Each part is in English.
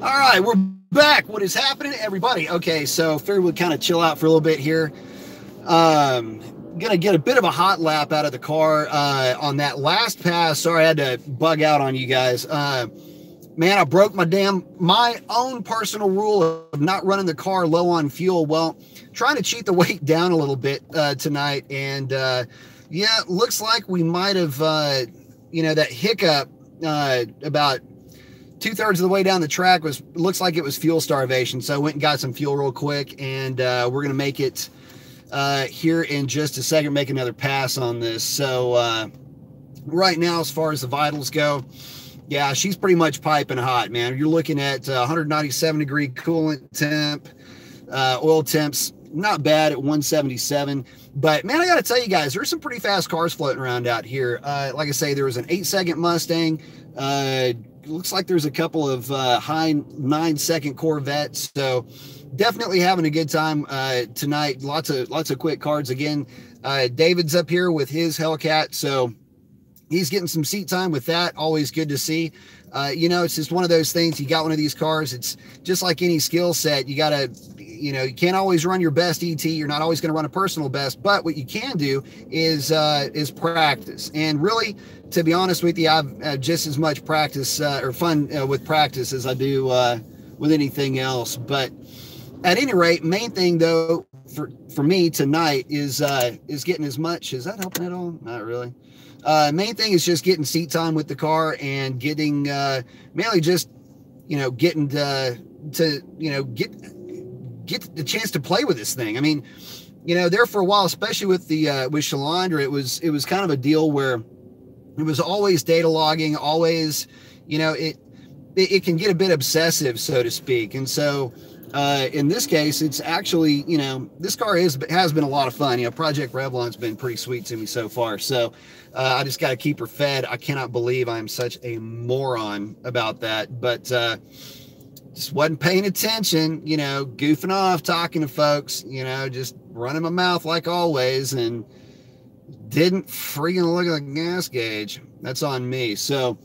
All right, we're back. What is happening, everybody? Okay, so figured we'd kind of chill out for a little bit here. Gonna get a bit of a hot lap out of the car on that last pass. Sorry, I had to bug out on you guys. Man, I broke my own personal rule of not running the car low on fuel. Well, trying to cheat the weight down a little bit tonight, and yeah, looks like we might have, that hiccup about 2/3 of the way down the track looks like it was fuel starvation. So I went and got some fuel real quick, and we're gonna make it here in just a second, make another pass on this. So right now, as far as the vitals go, yeah, she's pretty much piping hot, man. You're looking at 197 degree coolant temp, oil temps, not bad at 177. But man, I got to tell you guys, there's some pretty fast cars floating around out here. Like I say, there was an 8-second Mustang. Looks like there's a couple of high 9-second Corvettes. So definitely having a good time tonight. Lots of quick cards again. David's up here with his Hellcat, so he's getting some seat time with that. Always good to see. It's just one of those things. You got one of these cars, it's just like any skill set. You gotta, you can't always run your best ET. You're not always going to run a personal best, but what you can do is practice. And really, to be honest with you, I've just as much practice or fun with practice as I do with anything else. But at any rate, main thing though for me tonight is getting as much. Is that helping at all? Not really. Main thing is just getting seat time with the car and getting mainly just getting get the chance to play with this thing. I mean, there for a while, especially with the with Shalandra, it was kind of a deal where it was always data logging, always, it can get a bit obsessive, so to speak. And so in this case, it's actually, this car has been a lot of fun. Project Revlon's been pretty sweet to me so far. So I just got to keep her fed. I cannot believe I'm such a moron about that, but just wasn't paying attention, goofing off, talking to folks, just running my mouth like always, and didn't freaking look at the gas gauge. That's on me. So,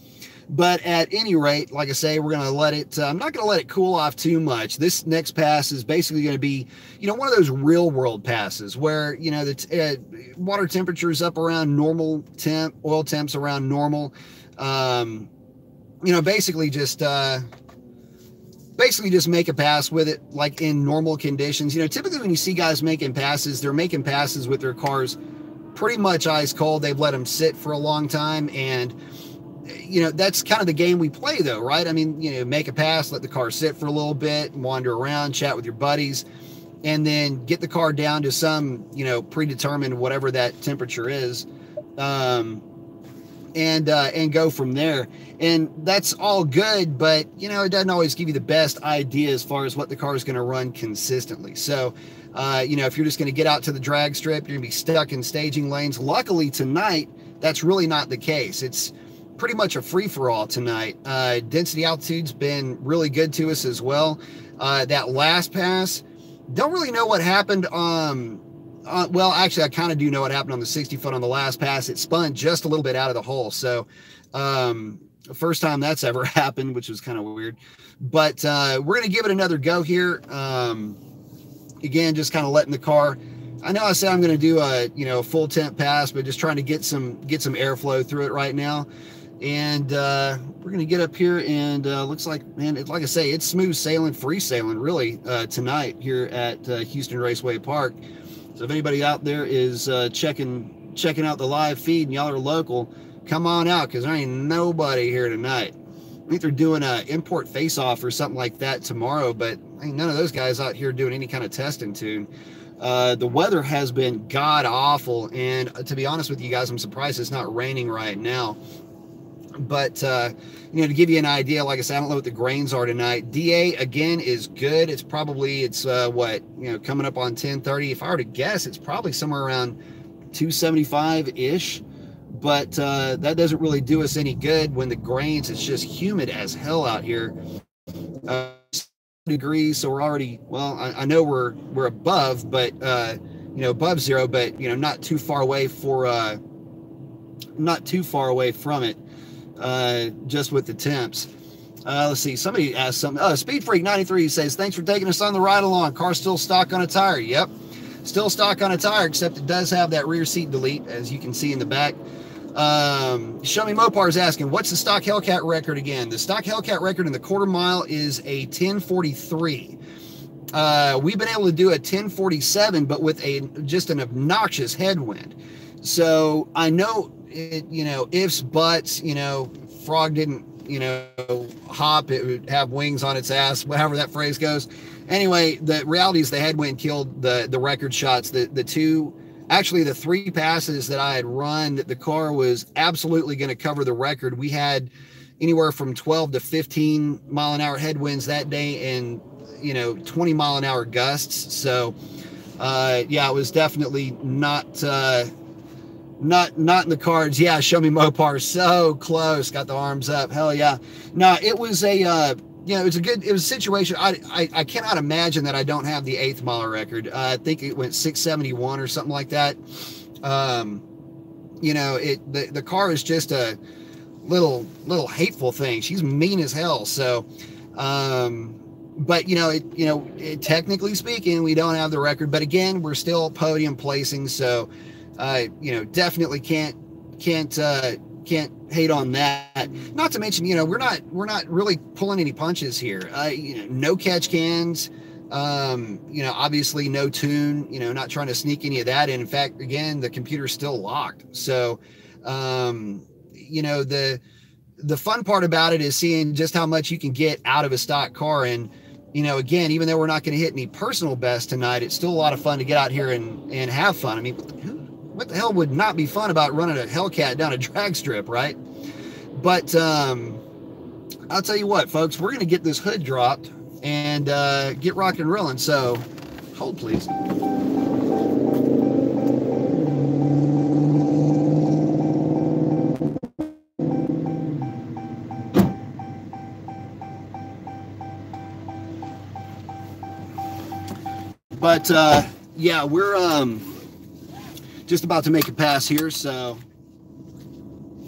but at any rate, like I say, we're going to let it, I'm not going to let it cool off too much. This next pass is basically going to be, one of those real world passes where, the water temperature is up around normal temp, oil temps around normal. Basically just make a pass with it like in normal conditions. Typically when you see guys making passes, they're making passes with their cars pretty much ice cold. They've let them sit for a long time, and that's kind of the game we play though, right? I mean, make a pass, let the car sit for a little bit, wander around, chat with your buddies, and then get the car down to some, predetermined whatever that temperature is, and go from there. And that's all good, but it doesn't always give you the best idea as far as what the car is going to run consistently. So if you're just going to get out to the drag strip, you're gonna be stuck in staging lanes. Luckily tonight, that's really not the case. It's pretty much a free-for-all tonight. Density altitude's been really good to us as well. That last pass, don't really know what happened. Well, actually, I kind of do know what happened on the 60 foot on the last pass. It spun just a little bit out of the hole. So first time that's ever happened, which was kind of weird. But we're going to give it another go here. Again, just kind of letting the car, I know I said I'm going to do a full temp pass, but just trying to get some airflow through it right now. And we're going to get up here, and looks like, man, like I say, it's smooth sailing, free sailing really tonight here at Houston Raceway Park. So if anybody out there is checking out the live feed and y'all are local, come on out, because there ain't nobody here tonight. I think they're doing a import face-off or something like that tomorrow, but ain't none of those guys out here doing any kind of testing tune. The weather has been god awful, and to be honest with you guys, I'm surprised it's not raining right now. But to give you an idea, like I said, I don't know what the grains are tonight. DA again is good. It's coming up on 1030. If I were to guess, it's probably somewhere around 275 ish. But that doesn't really do us any good when the grains, it's just humid as hell out here. Degrees, so we're already, well, I know we're above, but above zero, but not too far away from it, just with the temps. Let's see. Somebody asked something. Speed Freak 93 says, thanks for taking us on the ride along. Car still stock on a tire. Yep. Still stock on a tire, except it does have that rear seat delete, as you can see in the back. Show Me Mopar is asking, what's the stock Hellcat record again? The stock Hellcat record in the quarter mile is a 1043. We've been able to do a 1047, but with just an obnoxious headwind. So I know it, ifs, buts, frog didn't, hop, it would have wings on its ass, whatever that phrase goes. Anyway, the reality is the headwind killed the record shots. The three passes that I had run, that the car was absolutely going to cover the record. We had anywhere from 12 to 15 mile an hour headwinds that day, and 20 mile an hour gusts. So it was definitely not in the cards. Yeah, Show Me Mopar, so close. Got the arms up. Hell yeah. No, it was a it was a situation. I cannot imagine that I don't have the 8th mile record. I think it went 671 or something like that. The car is just a little hateful thing. She's mean as hell. So, but technically speaking, we don't have the record, but again, we're still podium placing. So, definitely can't hate on that. Not to mention, we're not really pulling any punches here. No catch cans, obviously no tune, not trying to sneak any of that in. In fact, again, the computer's still locked. So, the fun part about it is seeing just how much you can get out of a stock car. And, again, even though we're not going to hit any personal best tonight, it's still a lot of fun to get out here and have fun. I mean, what the hell would not be fun about running a Hellcat down a drag strip, right? But I'll tell you what, folks, we're going to get this hood dropped and get rock and rolling. So hold, please. But yeah, we're just about to make a pass here, so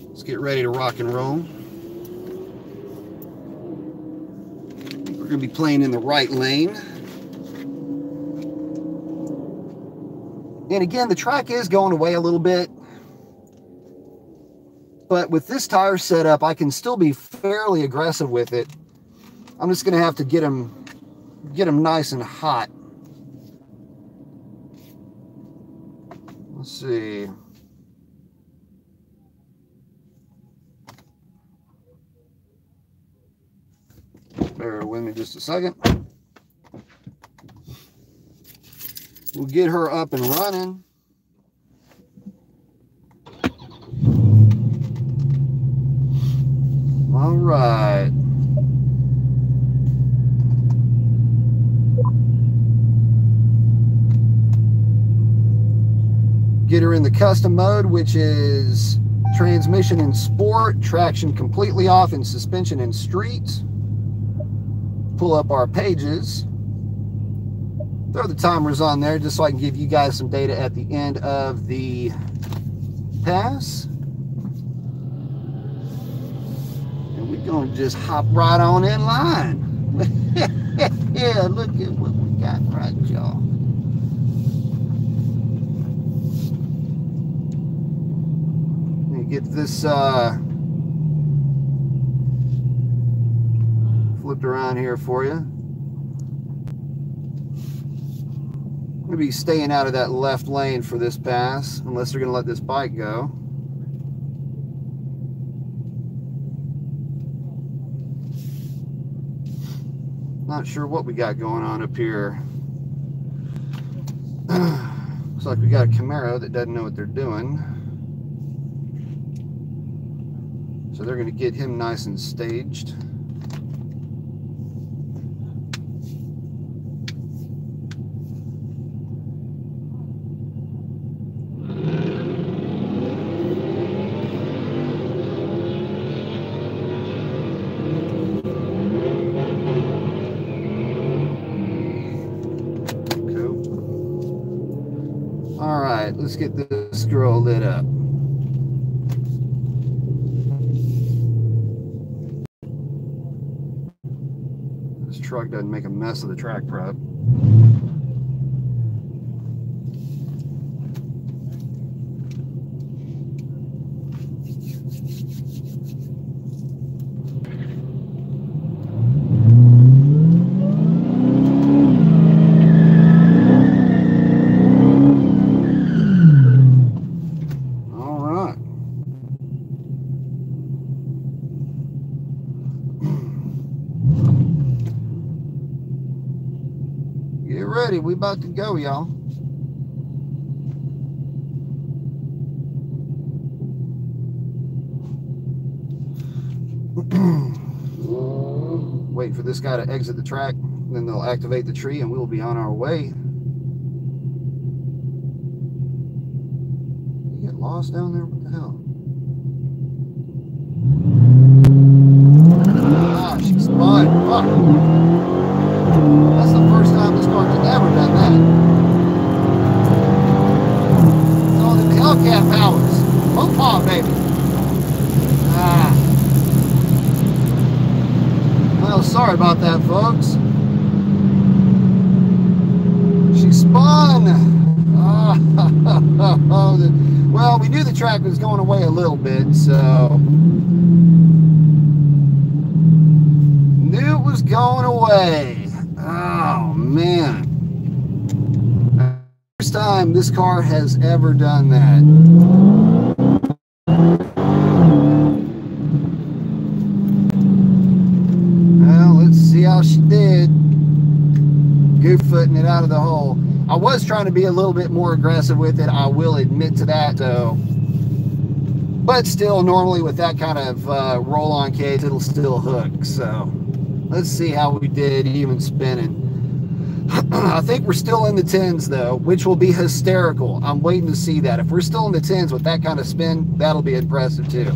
let's get ready to rock and roll. We're going to be playing in the right lane. And again, the track is going away a little bit, but with this tire setup, I can still be fairly aggressive with it. I'm just going to have to get them nice and hot. Let's see. Bear with me just a second. We'll get her up and running. All right. Get her in the custom mode, which is transmission in sport, traction completely off, and suspension in street. Pull up our pages. Throw the timers on there just so I can give you guys some data at the end of the pass. And we're going to just hop right on in line. Yeah, look at what we got right, y'all. Get this flipped around here for you. I'm going to be staying out of that left lane for this pass, unless they're going to let this bike go. Not sure what we got going on up here. Looks like we got a Camaro that doesn't know what they're doing. So they're going to get him nice and staged. Cool. All right, let's get this girl lit up. this truck doesn't make a mess of the track prep. We about to go, y'all. Wait for this guy to exit the track, then they'll activate the tree and we will be on our way. You get lost down there? What the hell? Ah, she spun. Fuck. That's the first time this car's ever done that. It's all the Hellcat powers. Hope on, baby. Ah. Well, sorry about that, folks. She spun. Ah. Well, we knew the track was going away a little bit, so knew it was going away. Oh, man. First time this car has ever done that. Well, let's see how she did. Goof-footing it out of the hole. I was trying to be a little bit more aggressive with it. I will admit to that, though. But still, normally with that kind of roll-on case, it'll still hook, so let's see how we did even spinning. I think we're still in the 10s though, which will be hysterical. I'm waiting to see that. If we're still in the 10s with that kind of spin, that'll be impressive too.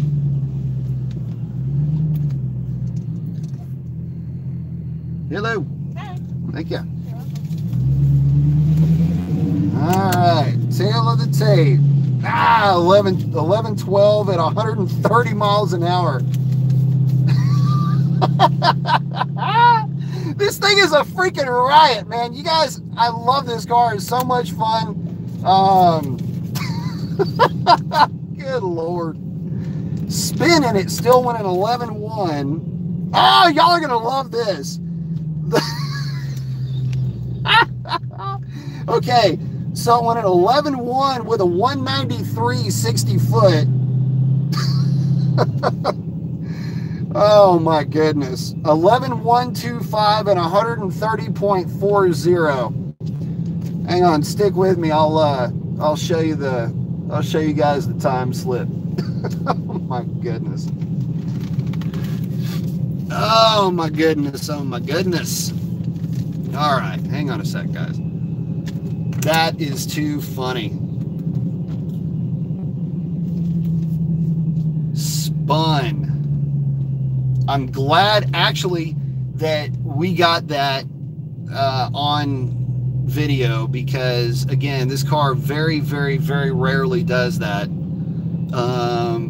Hello. Hi. Thank you. All right, tail of the tape. 11-12 at 130 miles an hour. This thing is a freaking riot, man. You guys, I love this car. It's so much fun. Good Lord. Spinning it still went at 11-1. Oh, y'all are going to love this. Okay, so it went at 11-1 with a 193 60 foot. Oh my goodness. 11-125 and 130.40. Hang on, stick with me. I'll show you guys the time slip. Oh my goodness. Oh my goodness. Oh my goodness. All right, hang on a sec, guys. That is too funny. Spun. I'm glad actually that we got that on video, because again, this car very, very, very rarely does that.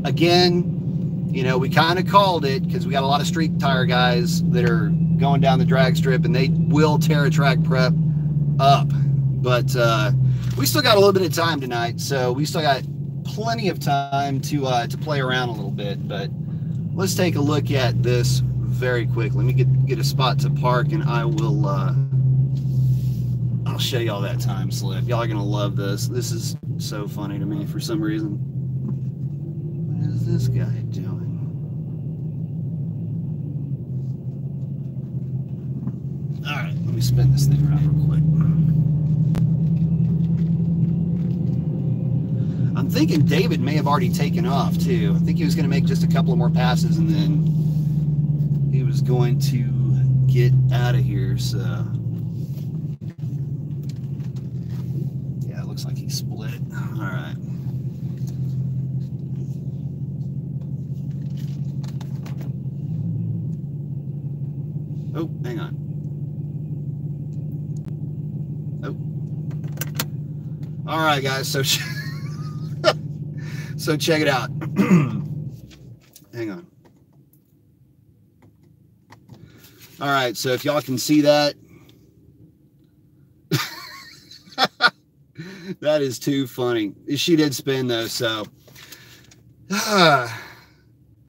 Again, you know, we kind of called it because we got a lot of street tire guys that are going down the drag strip and they will tear a track prep up. But we still got a little bit of time tonight, so we still got plenty of time to play around a little bit. But let's take a look at this very quick. Let me get a spot to park, and I will. I'll show you all that time slip. Y'all are gonna love this. This is so funny to me for some reason. What is this guy doing? All right, let me spin this thing around real quick. I'm thinking David may have already taken off too. I think he was going to make just a couple of more passes and then he was going to get out of here. So yeah, it looks like he split. All right. Oh, hang on. Oh. All right, guys. So so check it out. Hang on. All right, so if y'all can see that, that is too funny. She did spin though, so.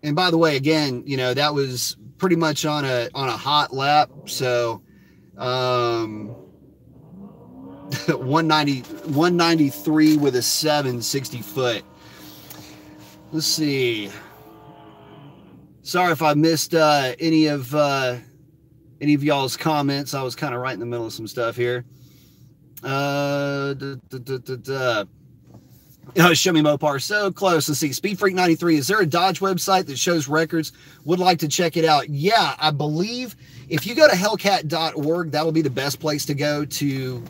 And by the way, again, you know, that was pretty much on a hot lap, so 193 with a 760 foot. Let's see. Sorry if I missed any of y'all's comments. I was kind of right in the middle of some stuff here. Show me Mopar, so close. Let's see. Speed Freak 93. Is there a Dodge website that shows records? Would like to check it out. Yeah, I believe if you go to hellcat.org, that will be the best place to go to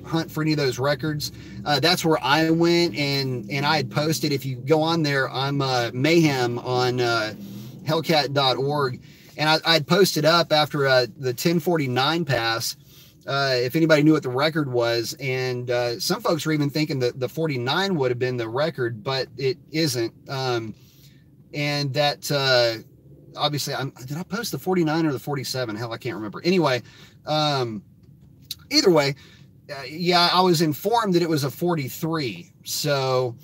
hunt for any of those records. That's where I went, and I had posted. If you go on there, I'm Mayhem on hellcat.org, and I had posted up after the 1049 pass. If anybody knew what the record was, and some folks were even thinking that the 49 would have been the record, but it isn't. And that obviously, did I post the 49 or the 47? Hell, I can't remember. Anyway, either way, yeah, I was informed that it was a 43. So,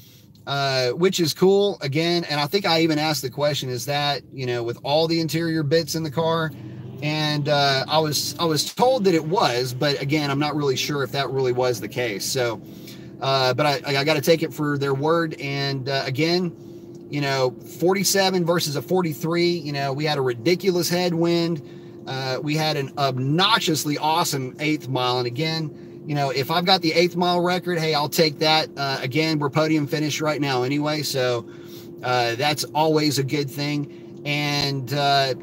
which is cool again. And I think I even asked the question, is that, you know, with all the interior bits in the car? And I was told that it was, but again, I'm not really sure if that really was the case. So, but I got to take it for their word. And again, you know, 47 versus a 43, you know, we had a ridiculous headwind. We had an obnoxiously awesome 8th mile. And again, you know, if I've got the 8th mile record, hey, I'll take that. Again, we're podium finished right now anyway. So that's always a good thing. And,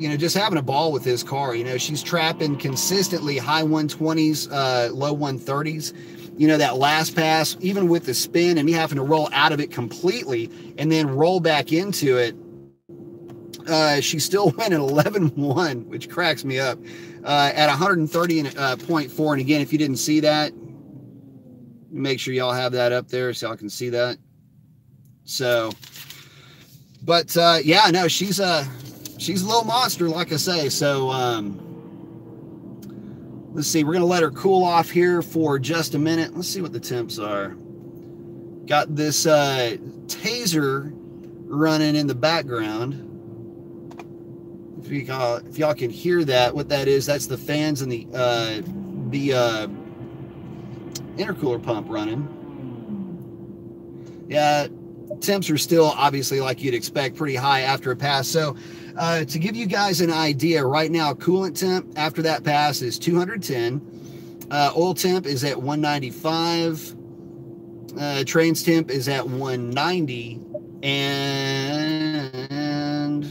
you know, just having a ball with this car. You know, she's trapping consistently high 120s, low 130s. You know, that last pass, even with the spin and me having to roll out of it completely and then roll back into it, she still went at 11.1, which cracks me up, at 130.4. And again, if you didn't see that, make sure y'all have that up there so y'all can see that. So... But, yeah, no, she's a little monster, like I say. So, let's see. We're going to let her cool off here for just a minute. Let's see what the temps are. Got this taser running in the background. If y'all can hear that, what that is, that's the fans and the intercooler pump running. Yeah. Temps are still obviously, like you'd expect, pretty high after a pass. So to give you guys an idea, right now coolant temp after that pass is 210. Oil temp is at 195. Trains temp is at 190. And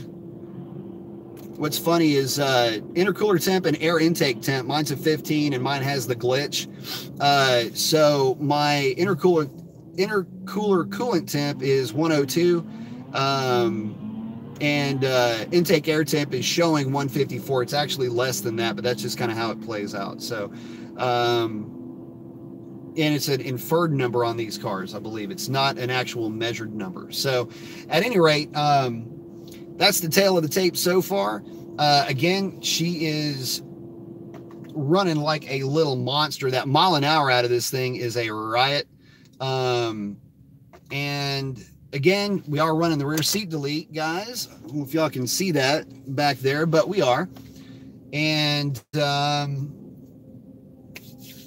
what's funny is intercooler temp and air intake temp, mine's a 15 and mine has the glitch. So my intercooler coolant temp is 102, and intake air temp is showing 154. It's actually less than that, but that's just kind of how it plays out. So, and it's an inferred number on these cars, I believe. It's not an actual measured number. So, at any rate, that's the tale of the tape so far. Again, she is running like a little monster. That mile an hour out of this thing is a riot. And again, we are running the rear seat delete, guys. I don't know if y'all can see that back there, but we are. And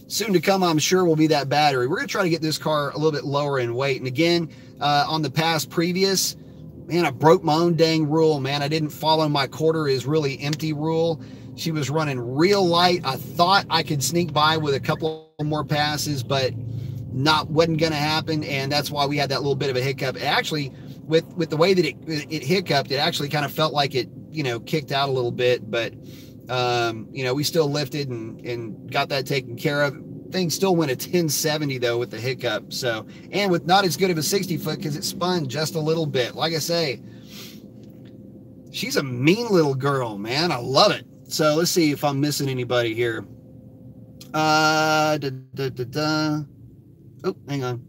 soon to come, I'm sure, will be that battery. We're going to try to get this car a little bit lower in weight. And again, on the past previous, man, I broke my own dang rule, man. I didn't follow my quarter is really empty rule. She was running real light. I thought I could sneak by with a couple more passes, but wasn't going to happen, and that's why we had that little bit of a hiccup. It actually, with the way that it hiccuped, it actually kind of felt like it, you know, kicked out a little bit, but you know, we still lifted and got that taken care of. Things still went at 1070 though with the hiccup. So, and with not as good of a 60 foot because it spun just a little bit. Like I say, she's a mean little girl, man. I love it. So let's see if I'm missing anybody here. Oh, hang on.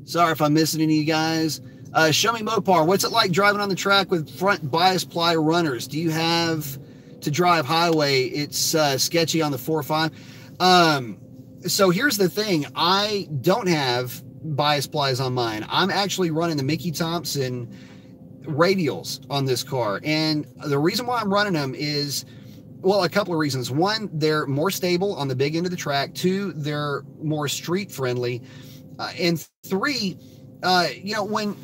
Sorry if I'm missing any of you guys. Show me Mopar. What's it like driving on the track with front bias ply runners? Do you have to drive highway, it's sketchy on the 4.5. So here's the thing. I don't have bias plies on mine. I'm actually running the Mickey Thompson radials on this car. And the reason why I'm running them is, well, a couple of reasons. One, they're more stable on the big end of the track. Two, they're more street friendly. And three, you know, when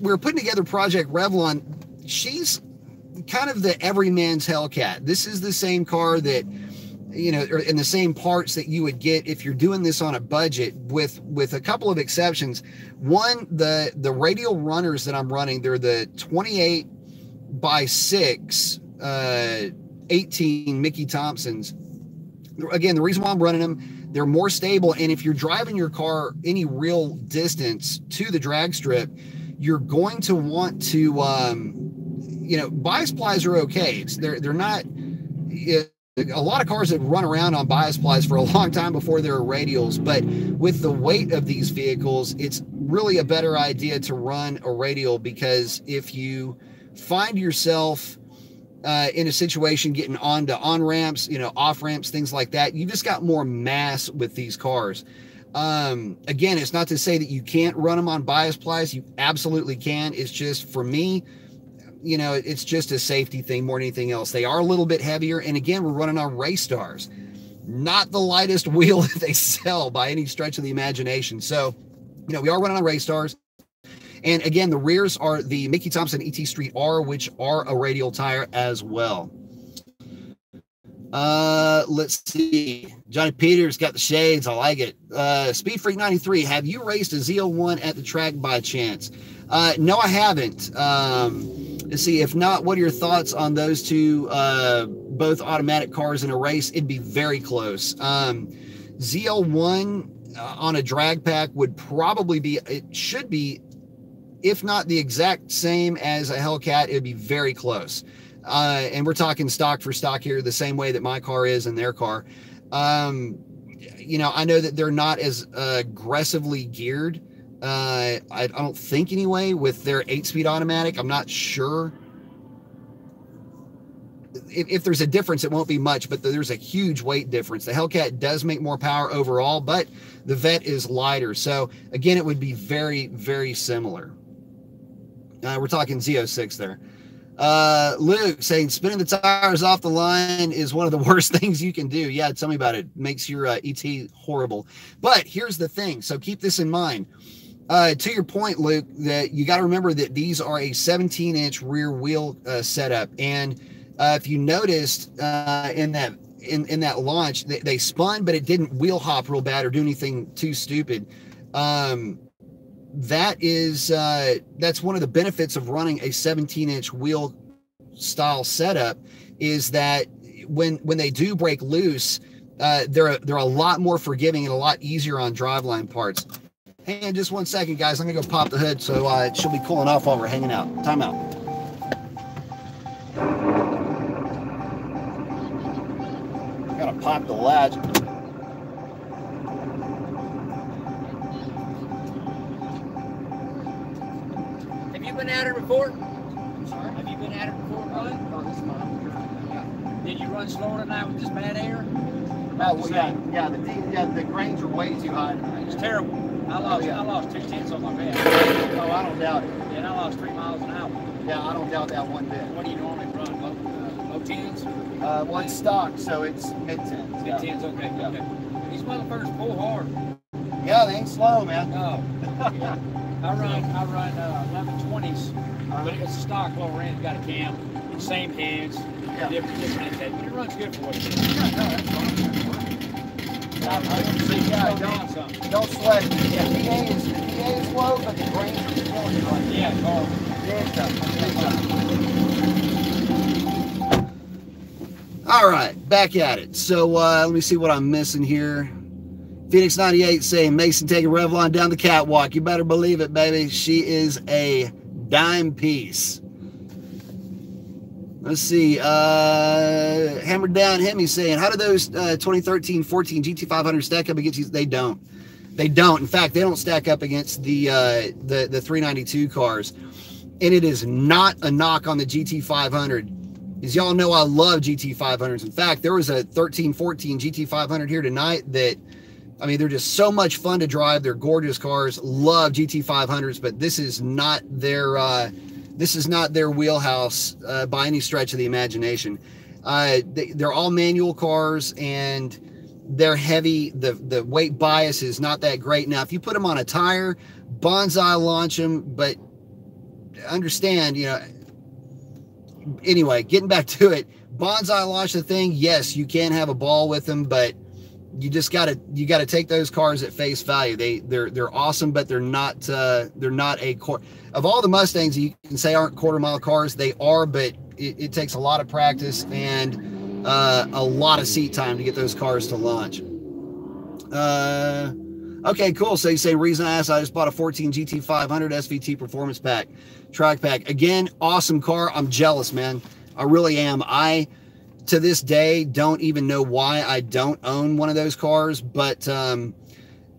we're putting together Project Revlon, she's kind of the everyman's Hellcat. This is the same car that, you know, or in the same parts that you would get if you're doing this on a budget, with a couple of exceptions. One, the radial runners that I'm running, they're the 28x6 18 Mickey Thompsons. Again, the reason why I'm running them, they're more stable. And if you're driving your car any real distance to the drag strip, you're going to want to, you know, bias plies are okay. They're not, a lot of cars that run around on bias plies for a long time before there are radials, but with the weight of these vehicles, it's really a better idea to run a radial, because if you find yourself in a situation getting onto on-ramps, you know, off-ramps, things like that, you just got more mass with these cars. Again, it's not to say that you can't run them on bias plies. You absolutely can. It's just, for me, you know, it's just a safety thing more than anything else. They are a little bit heavier. And again, we're running on Race Stars, not the lightest wheel that they sell by any stretch of the imagination. So, you know, we are running on Race Stars. And again, the rears are the Mickey Thompson ET Street R, which are a radial tire as well. Let's see. Johnny Peters got the shades. I like it. Speed Freak 93. Have you raced a Z01 at the track by chance? No, I haven't. Let's see. If not, what are your thoughts on those two, both automatic cars in a race? It'd be very close. ZL1 on a drag pack would probably be, it should be, if not the exact same as a Hellcat, it'd be very close. And we're talking stock for stock here, the same way that my car is and their car. You know, I know that they're not as aggressively geared. I don't think anyway, with their 8-speed automatic. I'm not sure. If there's a difference, it won't be much, but there's a huge weight difference. The Hellcat does make more power overall, but the Vet is lighter. So again, it would be very, very similar. We're talking Z06 there. Luke saying spinning the tires off the line is one of the worst things you can do. Yeah, tell me about it. Makes your ET horrible. But here's the thing. So keep this in mind. To your point, Luke, that you got to remember that these are a 17-inch rear wheel setup. And if you noticed in that launch, they spun, but it didn't wheel hop real bad or do anything too stupid. That's one of the benefits of running a 17-inch wheel style setup, is that when they do break loose, they're a lot more forgiving and a lot easier on driveline parts. Hang on just 1 second, guys. I'm gonna go pop the hood, so it should be cooling off while we're hanging out. Time out. Gotta pop the latch. Have you been at her before? I'm sorry? Have you been at her before, Ron? Oh, this is mine. Yeah. Did you run slower tonight with this bad air? Oh, well, yeah, the grains are way too high tonight. It's terrible. I lost 2 tenths on my bed. Oh, I don't doubt it. Yeah, and I lost 3 miles an hour. Yeah, I don't doubt that one bit. What do you normally run? Low tens? Well, it's stock, so it's mid-tens. Mid-tens, okay, Yeah. okay. These motherfuckers pull hard. Yeah, they ain't slow, man. No. Yeah. I run 1120s, but it's a stock lower end. Got a cam, same hands, different head, but it runs good for you. Yeah, no, that's fine. I want to see you Yeah, down something. don't sweat it. Yeah, PA is slow, but the grains are killing you right Yeah, it's hard. Big time. All right, back at it. So let me see what I'm missing here. Phoenix 98 saying Mason taking Revlon down the catwalk. You better believe it, baby. She is a dime piece. Let's see. Hammered Down Hemi saying, how do those 2013-14 GT500 stack up against these? They don't. They don't. In fact, they don't stack up against the 392 cars. And it is not a knock on the GT500. As y'all know, I love GT500s. In fact, there was a 1314 GT500 here tonight that, I mean, they're just so much fun to drive. They're gorgeous cars. Love GT500s, but this is not their wheelhouse by any stretch of the imagination. They're all manual cars, and they're heavy. The weight bias is not that great. Now, if you put them on a tire, bonsai launch them, but understand, you know, anyway, getting back to it, bonsai launch the thing. Yes, you can have a ball with them, but you just gotta take those cars at face value. They're awesome, but they're not a core. Of all the Mustangs you can say aren't quarter mile cars, they are, but it takes a lot of practice and a lot of seat time to get those cars to launch. Okay, cool. So you say, reason I asked, I just bought a 14 GT500 SVT Performance Pack, track pack. Again, awesome car. I'm jealous, man. I really am. I, to this day, don't even know why I don't own one of those cars, but,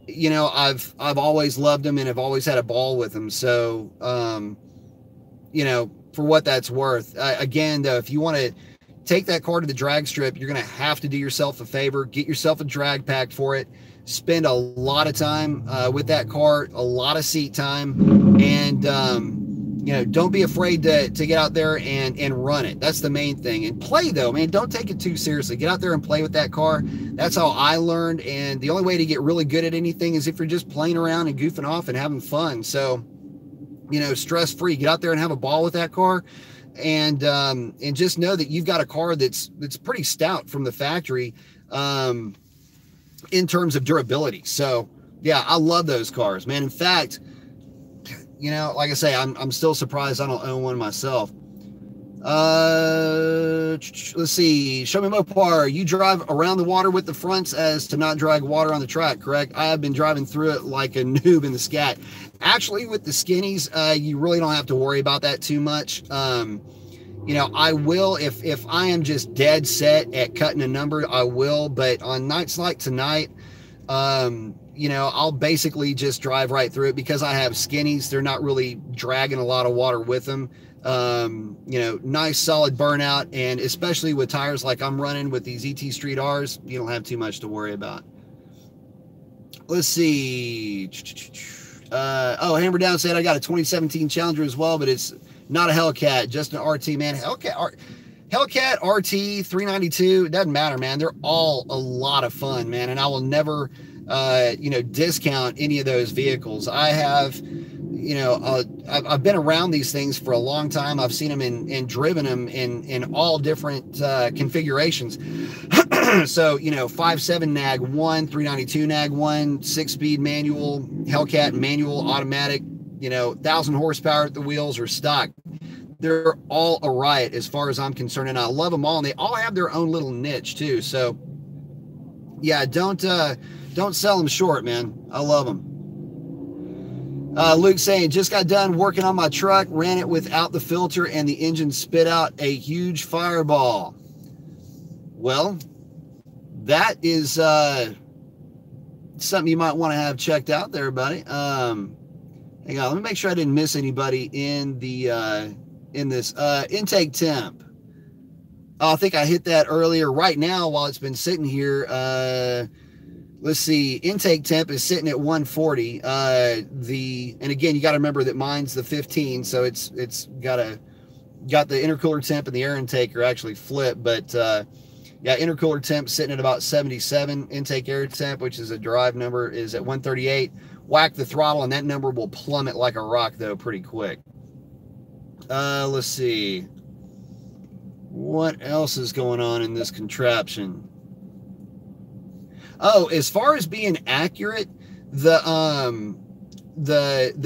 you know, I've always loved them and have always had a ball with them. So, you know, for what that's worth. Again, though, if you want to take that car to the drag strip, you're going to have to do yourself a favor, get yourself a drag pack for it. Spend a lot of time with that car, a lot of seat time, and you know, don't be afraid to get out there and run it. That's the main thing. And play, though, man. Don't take it too seriously. Get out there and play with that car. That's how I learned. And the only way to get really good at anything is if you're just playing around and goofing off and having fun. So, you know, stress free. Get out there and have a ball with that car, and just know that you've got a car that's pretty stout from the factory. In terms of durability. So yeah, I love those cars, man. In fact, you know, like I say, I'm still surprised I don't own one myself. Let's see. Show me Mopar. You drive around the water with the fronts as to not drag water on the track, correct? I have been driving through it like a noob in the scat. Actually, with the skinnies, you really don't have to worry about that too much. You know, I will, if I am just dead set at cutting a number, I will. But on nights like tonight, you know, I'll basically just drive right through it because I have skinnies. They're not really dragging a lot of water with them. You know, nice solid burnout. And especially with tires like I'm running with these ET Street R's, you don't have too much to worry about. Let's see. Oh, Hammer Down said I got a 2017 Challenger as well, but it's not a Hellcat, just an RT, man. Hellcat, RT, 392, it doesn't matter, man. They're all a lot of fun, man. And I will never, you know, discount any of those vehicles. I have, you know, I've been around these things for a long time. I've seen them and driven them in all different configurations. So, you know, 5.7 nag 1, 392 nag 1, 6-speed manual, Hellcat manual, automatic, you know, 1,000 horsepower at the wheels or stock. They're all a riot as far as I'm concerned, and I love them all, and they all have their own little niche too. So yeah, don't sell them short, man. I love them. Luke saying, just got done working on my truck, ran it without the filter, and the engine spit out a huge fireball. Well, that is something you might want to have checked out there, buddy. Hang on, let me make sure I didn't miss anybody in the in this intake temp. Oh, I think I hit that earlier. Right now, while it's been sitting here, let's see, intake temp is sitting at 140. And again, you got to remember that mine's the 15, so it's got the intercooler temp and the air intake are actually flipped, but yeah, intercooler temp sitting at about 77. Intake air temp, which is a derived number, is at 138. Whack the throttle and that number will plummet like a rock, though, pretty quick. Let's see. What else is going on in this contraption? Oh, as far as being accurate, the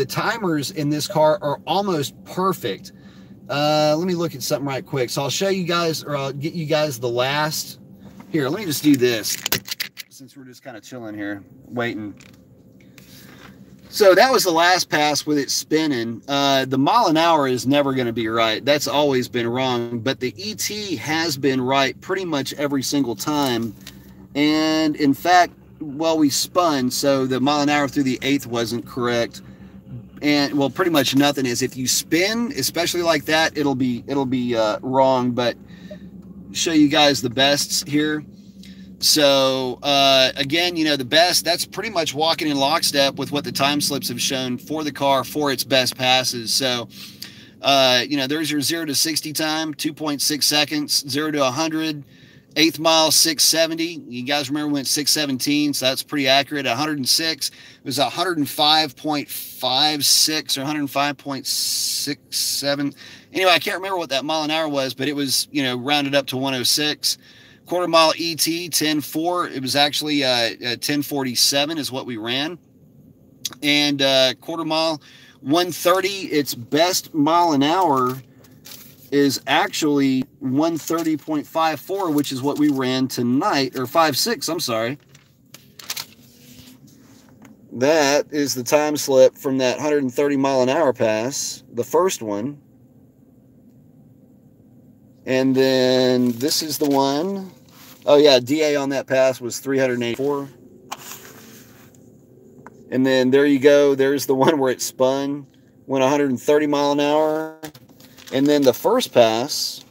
timers in this car are almost perfect. Let me look at something right quick. So I'll show you guys, or I'll get you guys the last. Here, let me just do this, since we're just kind of chilling here, waiting. So that was the last pass with it spinning. The mile an hour is never going to be right. That's always been wrong. But the ET has been right pretty much every single time. And in fact, well, we spun, so the mile an hour through the eighth wasn't correct. And well, pretty much nothing is. If you spin, especially like that, it'll be wrong. But show you guys the bests here. So again, you know, the best, that's pretty much walking in lockstep with what the time slips have shown for the car for its best passes. So you know, there's your 0 to 60 time, 2.6 seconds, 0 to 100, 8th mile, 670. You guys remember when it's 617, so that's pretty accurate. 106, it was 105.56 or 105.67. Anyway, I can't remember what that mile an hour was, but it was, you know, rounded up to 106. Quarter mile ET, 10.4. It was actually 10.47 is what we ran. And quarter mile, 130. Its best mile an hour is actually 130.54, which is what we ran tonight, or 5.6, I'm sorry. That is the time slip from that 130 mile an hour pass, the first one. And then this is the one. Oh yeah, DA on that pass was 384. And then there you go. There's the one where it spun, went 130 mile an hour. And then the first pass,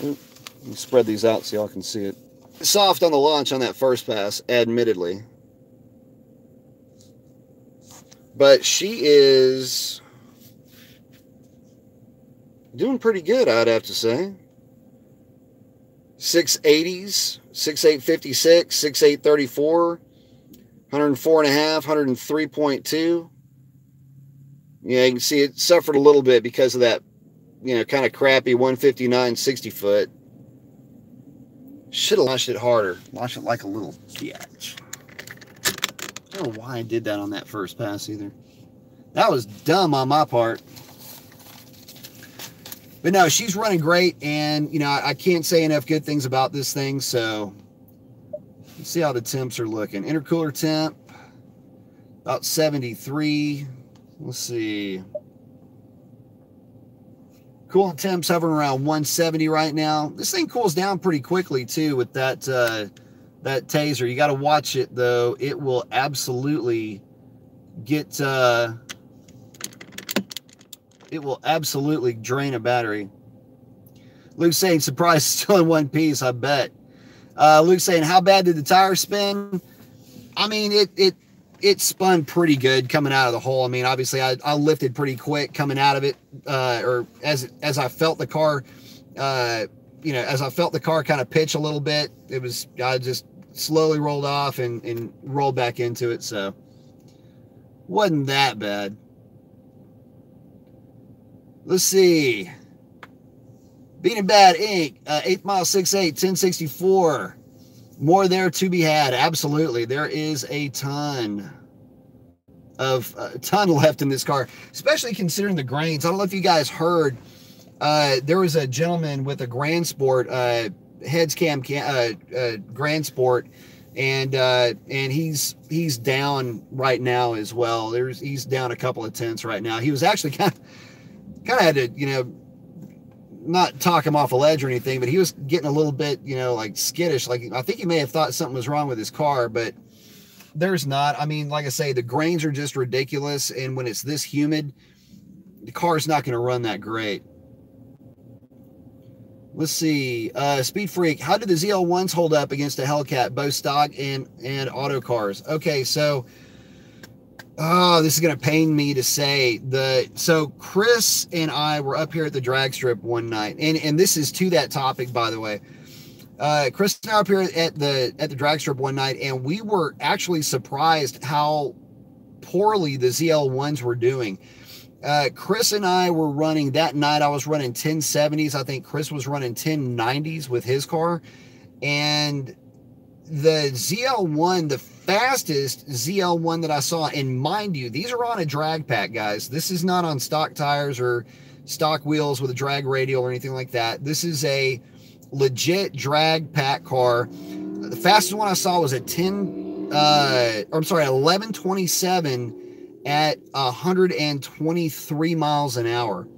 let me spread these out so y'all can see it. Soft on the launch on that first pass, admittedly. But she is doing pretty good, I'd have to say. 680s, 6856, 6834, 104.5, 103.2. Yeah, you can see it suffered a little bit because of that, you know, kind of crappy 159 60 foot. Should have launched it harder. Launched it like a little biatch. I don't know why I did that on that first pass either. That was dumb on my part. But no, she's running great, and, you know, I can't say enough good things about this thing, so let's see how the temps are looking. Intercooler temp, about 73. Let's see. Coolant temps hovering around 170 right now. This thing cools down pretty quickly, too, with that, that taser. You got to watch it, though. It will absolutely get... it will absolutely drain a battery. Luke's saying, surprise, still in one piece, I bet. Luke's saying, how bad did the tire spin? I mean, it spun pretty good coming out of the hole. I mean, obviously, I lifted pretty quick coming out of it, or as I felt the car, you know, as I felt the car kind of pitch a little bit, I just slowly rolled off and rolled back into it, so wasn't that bad. Let's see. Beating Bad Inc. 8th mile 6.8, 1064. More there to be had. Absolutely. There is a ton left in this car, especially considering the grains. I don't know if you guys heard. There was a gentleman with a Grand Sport, heads cam Grand Sport, and he's down right now as well. He's down a couple of tenths right now. He was actually kind of had to, you know, not talk him off a ledge or anything, but he was getting a little bit, you know, like skittish. Like, I think he may have thought something was wrong with his car, but there's not. I mean, like I say, the grains are just ridiculous. And when it's this humid, the car's not going to run that great. Let's see. Speed Freak, how did the ZL1s hold up against a Hellcat, both stock and auto cars? Okay, so oh, this is going to pain me to say. So Chris and I were up here at the drag strip one night, and this is to that topic, by the way. Chris and I were up here at the drag strip one night, and we were actually surprised how poorly the ZL1s were doing. Chris and I were running that night. I was running 1070s. I think Chris was running 1090s with his car, and the ZL1, the fastest ZL1 that I saw, and mind you, these are on a drag pack, guys. This is not on stock tires or stock wheels with a drag radial or anything like that. This is a legit drag pack car. The fastest one I saw was at 1127 at 123 miles an hour.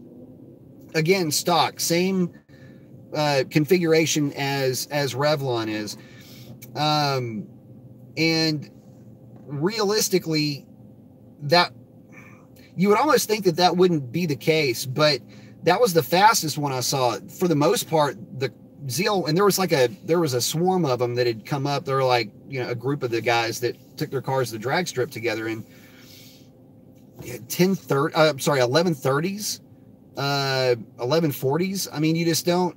Again, stock, same configuration as Revlon is. And realistically, that you would almost think that wouldn't be the case, but that was the fastest one I saw. For the most part, the ZL, and there was a swarm of them that had come up. They were like, you know, a group of the guys that took their cars to the drag strip together, and 1130s, 1140s. I mean, you just don't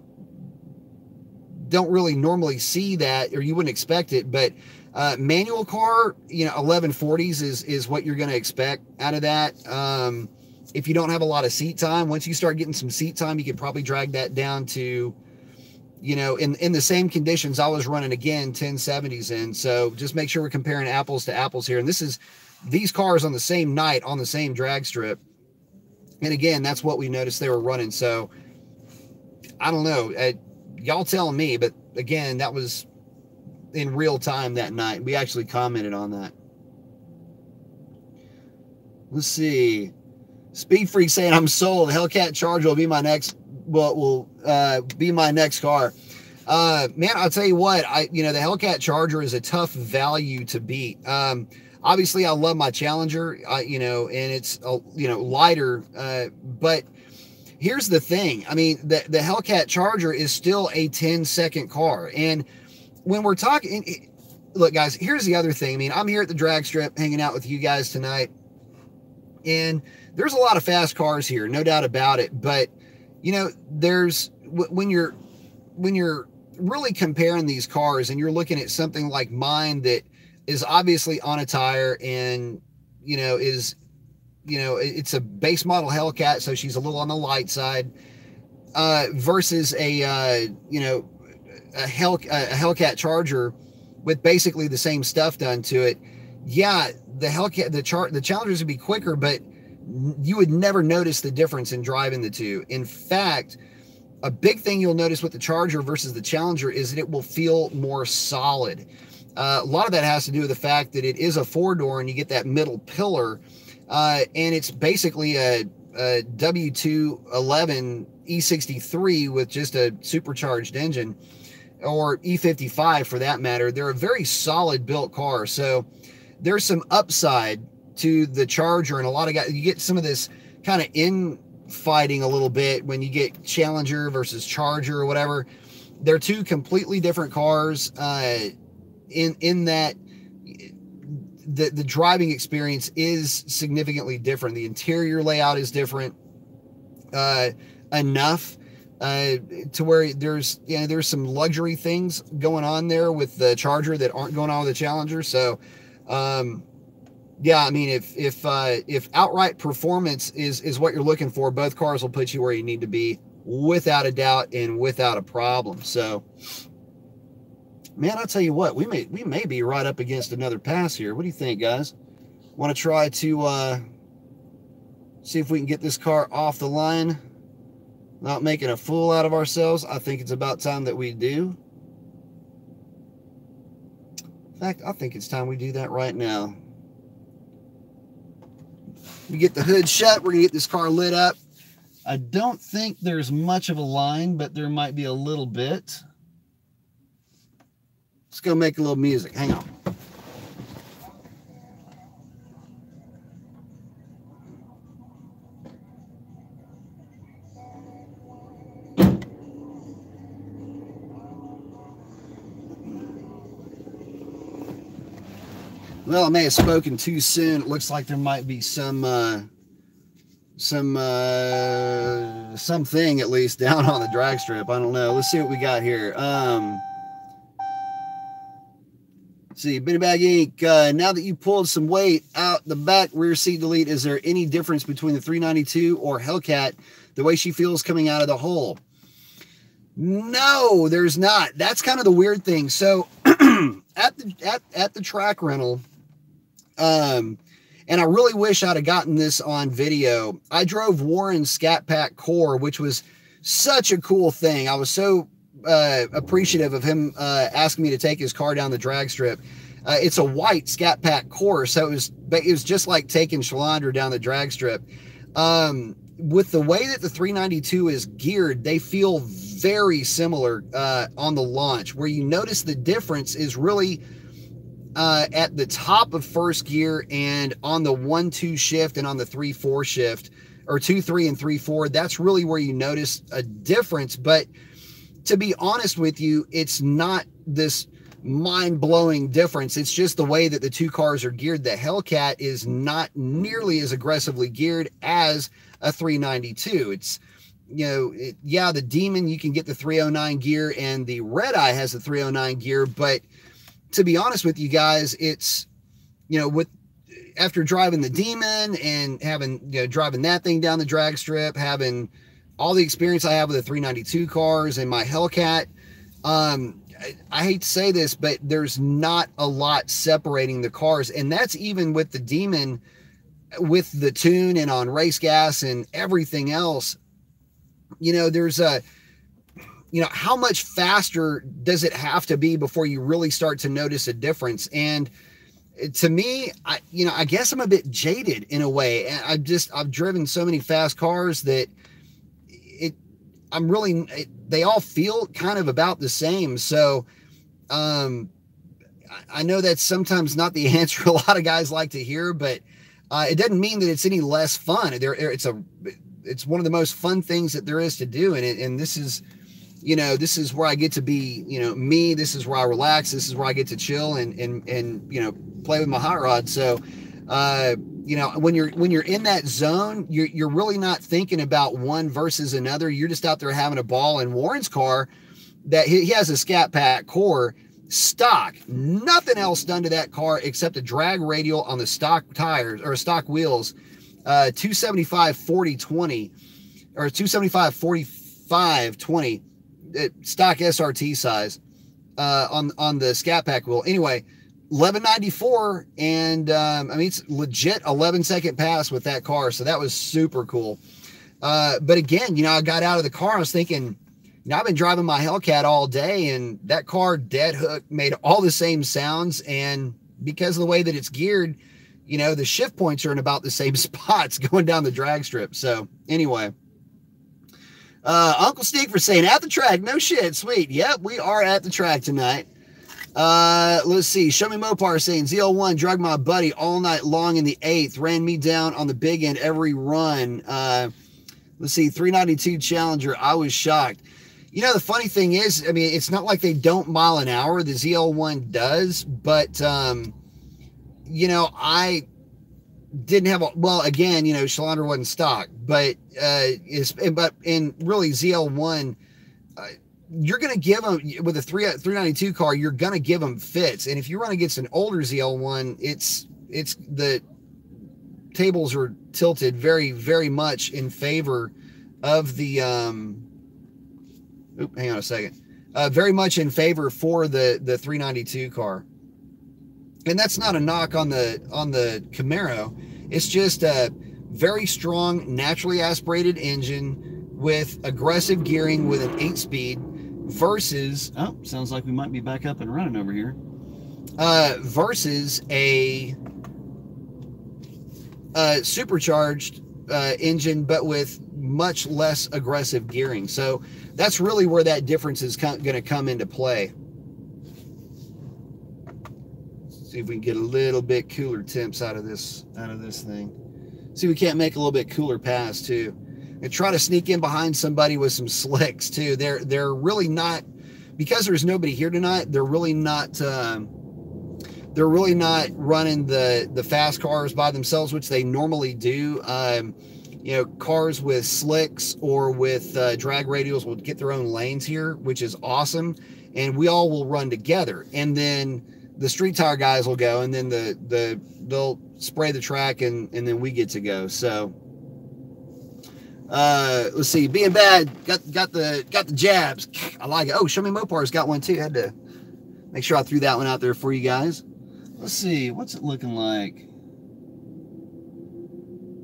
really normally see that, or you wouldn't expect it. But manual car, you know, 1140s is what you're going to expect out of that. If you don't have a lot of seat time, once you start getting some seat time, you could probably drag that down to, you know, in the same conditions I was running, again, 1070s in. So just make sure we're comparing apples to apples here. And this is these cars on the same night on the same drag strip. And again, that's what we noticed they were running. So I don't know, y'all telling me, but again, that was in real time that night. We actually commented on that. Let's see. Speed Freak saying, I'm sold. Hellcat Charger will be my next, be my next car. Man, I'll tell you what, the Hellcat Charger is a tough value to beat. Obviously I love my Challenger, and it's, lighter, but here's the thing. I mean, the Hellcat Charger is still a 10-second car. And when we're talking, look guys, here's the other thing. I mean, I'm here at the drag strip hanging out with you guys tonight, and there's a lot of fast cars here, no doubt about it. But, there's, when you're really comparing these cars and you're looking at something like mine that is obviously on a tire and, it's a base model Hellcat, so she's a little on the light side, versus a Hellcat Charger with basically the same stuff done to it. Yeah, the Hellcat, the Challengers would be quicker, but you would never notice the difference in driving the two. In fact, a big thing you'll notice with the Charger versus the Challenger is that it will feel more solid. A lot of that has to do with the fact that it is a 4-door and you get that middle pillar, and it's basically a W211 E63 with just a supercharged engine, or E55 for that matter. They're a very solid built car. So there's some upside to the Charger, and a lot of guys, you get some of this kind of infighting a little bit when you get Challenger versus Charger or whatever. They're two completely different cars, in that the driving experience is significantly different. The interior layout is different enough to where there's some luxury things going on there with the Charger that aren't going on with the Challenger. So yeah, I mean, if outright performance is what you're looking for, both cars will put you where you need to be without a doubt and without a problem. So, man, I'll tell you what, we may be right up against another pass here. What do you think, guys? Want to try to see if we can get this car off the line without making a fool out of ourselves? I think it's about time that we do. In fact, I think it's time we do that right now. We get the hood shut. We're going to get this car lit up. I don't think there's much of a line, but there might be a little bit. Let's go make a little music. Hang on. Well, I may have spoken too soon. It looks like there might be something at least down on the drag strip. I don't know. Let's see what we got here. Let's see, Bitty Bag Inc. Now that you pulled some weight out the back rear seat delete, is there any difference between the 392 or Hellcat, the way she feels coming out of the hole? No, there's not. That's kind of the weird thing. So at the track rental, and I really wish I'd have gotten this on video, I drove Warren's Scat Pack Core, which was such a cool thing. I was so appreciative of him asking me to take his car down the drag strip. It's a white Scat Pack Core, so it was just like taking Schlandra down the drag strip. With the way that the 392 is geared, they feel very similar on the launch. Where you notice the difference is really at the top of first gear and on the 1-2 shift and on the 3-4 shift, or 2.3 and 3.4. That's really where you notice a difference. But to be honest with you, it's not this mind-blowing difference. It's just the way that the two cars are geared. The Hellcat is not nearly as aggressively geared as a 392. It's, you know, yeah, the Demon, you can get the 309 gear, and the Red Eye has the 309 gear. But to be honest with you guys, it's, you know, after driving the Demon and having, you know, driving that thing down the drag strip, having all the experience I have with the 392 cars and my Hellcat, I hate to say this, but there's not a lot separating the cars. And that's even with the Demon, with the tune and on race gas and everything else. You know, there's a, you know, how much faster does it have to be before you really start to notice a difference? And to me, I guess I'm a bit jaded in a way. And I've driven so many fast cars that they all feel kind of about the same. So, I know that's sometimes not the answer a lot of guys like to hear, but, it doesn't mean that it's any less fun. It's one of the most fun things that there is to do. And this is, you know, this is where I get to be, you know, me. This is where I relax. This is where I get to chill and, you know, play with my hot rod. So, you know, when you're in that zone, you're really not thinking about one versus another. You're just out there having a ball. And Warren's car, that he has a Scat Pack core stock, nothing else done to that car except a drag radial on the stock tires or stock wheels, 275 40 20 or 275 45 20, stock SRT size, on the Scat Pack wheel. Anyway, 1194, and I mean, it's legit 11-second pass with that car, so that was super cool. But again, you know, I got out of the car, I was thinking, you know, I've been driving my Hellcat all day, and that car dead hook made all the same sounds, and because of the way that it's geared, you know, the shift points are in about the same spots going down the drag strip. So anyway, Uncle Steve for saying at the track, no shit, sweet. Yep, we are at the track tonight. Let's see. Show Me Mopar saying ZL1 drug my buddy all night long in the 8th, ran me down on the big end every run. Let's see. 392 Challenger. I was shocked. You know, the funny thing is, I mean, it's not like they don't mile an hour. The ZL1 does, but, you know, I didn't have well, again, you know, Shalonder wasn't stock, but, in really ZL1, you're going to give them with a 392 car, you're going to give them fits. And if you run against an older ZL1, it's the tables are tilted very, very much in favor of the, hang on a second. Very much in favor for the 392 car. And that's not a knock on the Camaro. It's just a very strong, naturally aspirated engine with aggressive gearing with an 8-speed versus, oh, sounds like we might be back up and running over here, versus a supercharged engine, but with much less aggressive gearing. So that's really where that difference is going to come into play. See if we can get a little bit cooler temps out of this thing. See if we can't make a little bit cooler pass too. And try to sneak in behind somebody with some slicks too. They're really not, because there's nobody here tonight, they're really not running the fast cars by themselves, which they normally do. You know, cars with slicks or with drag radials will get their own lanes here, which is awesome. And we all will run together. And then the street tire guys will go, and then they'll spray the track, and then we get to go. So let's see. Being bad, got the jabs. I like it. Oh, Show Me Mopar's got one too. Had to make sure I threw that one out there for you guys. Let's see, what's it looking like?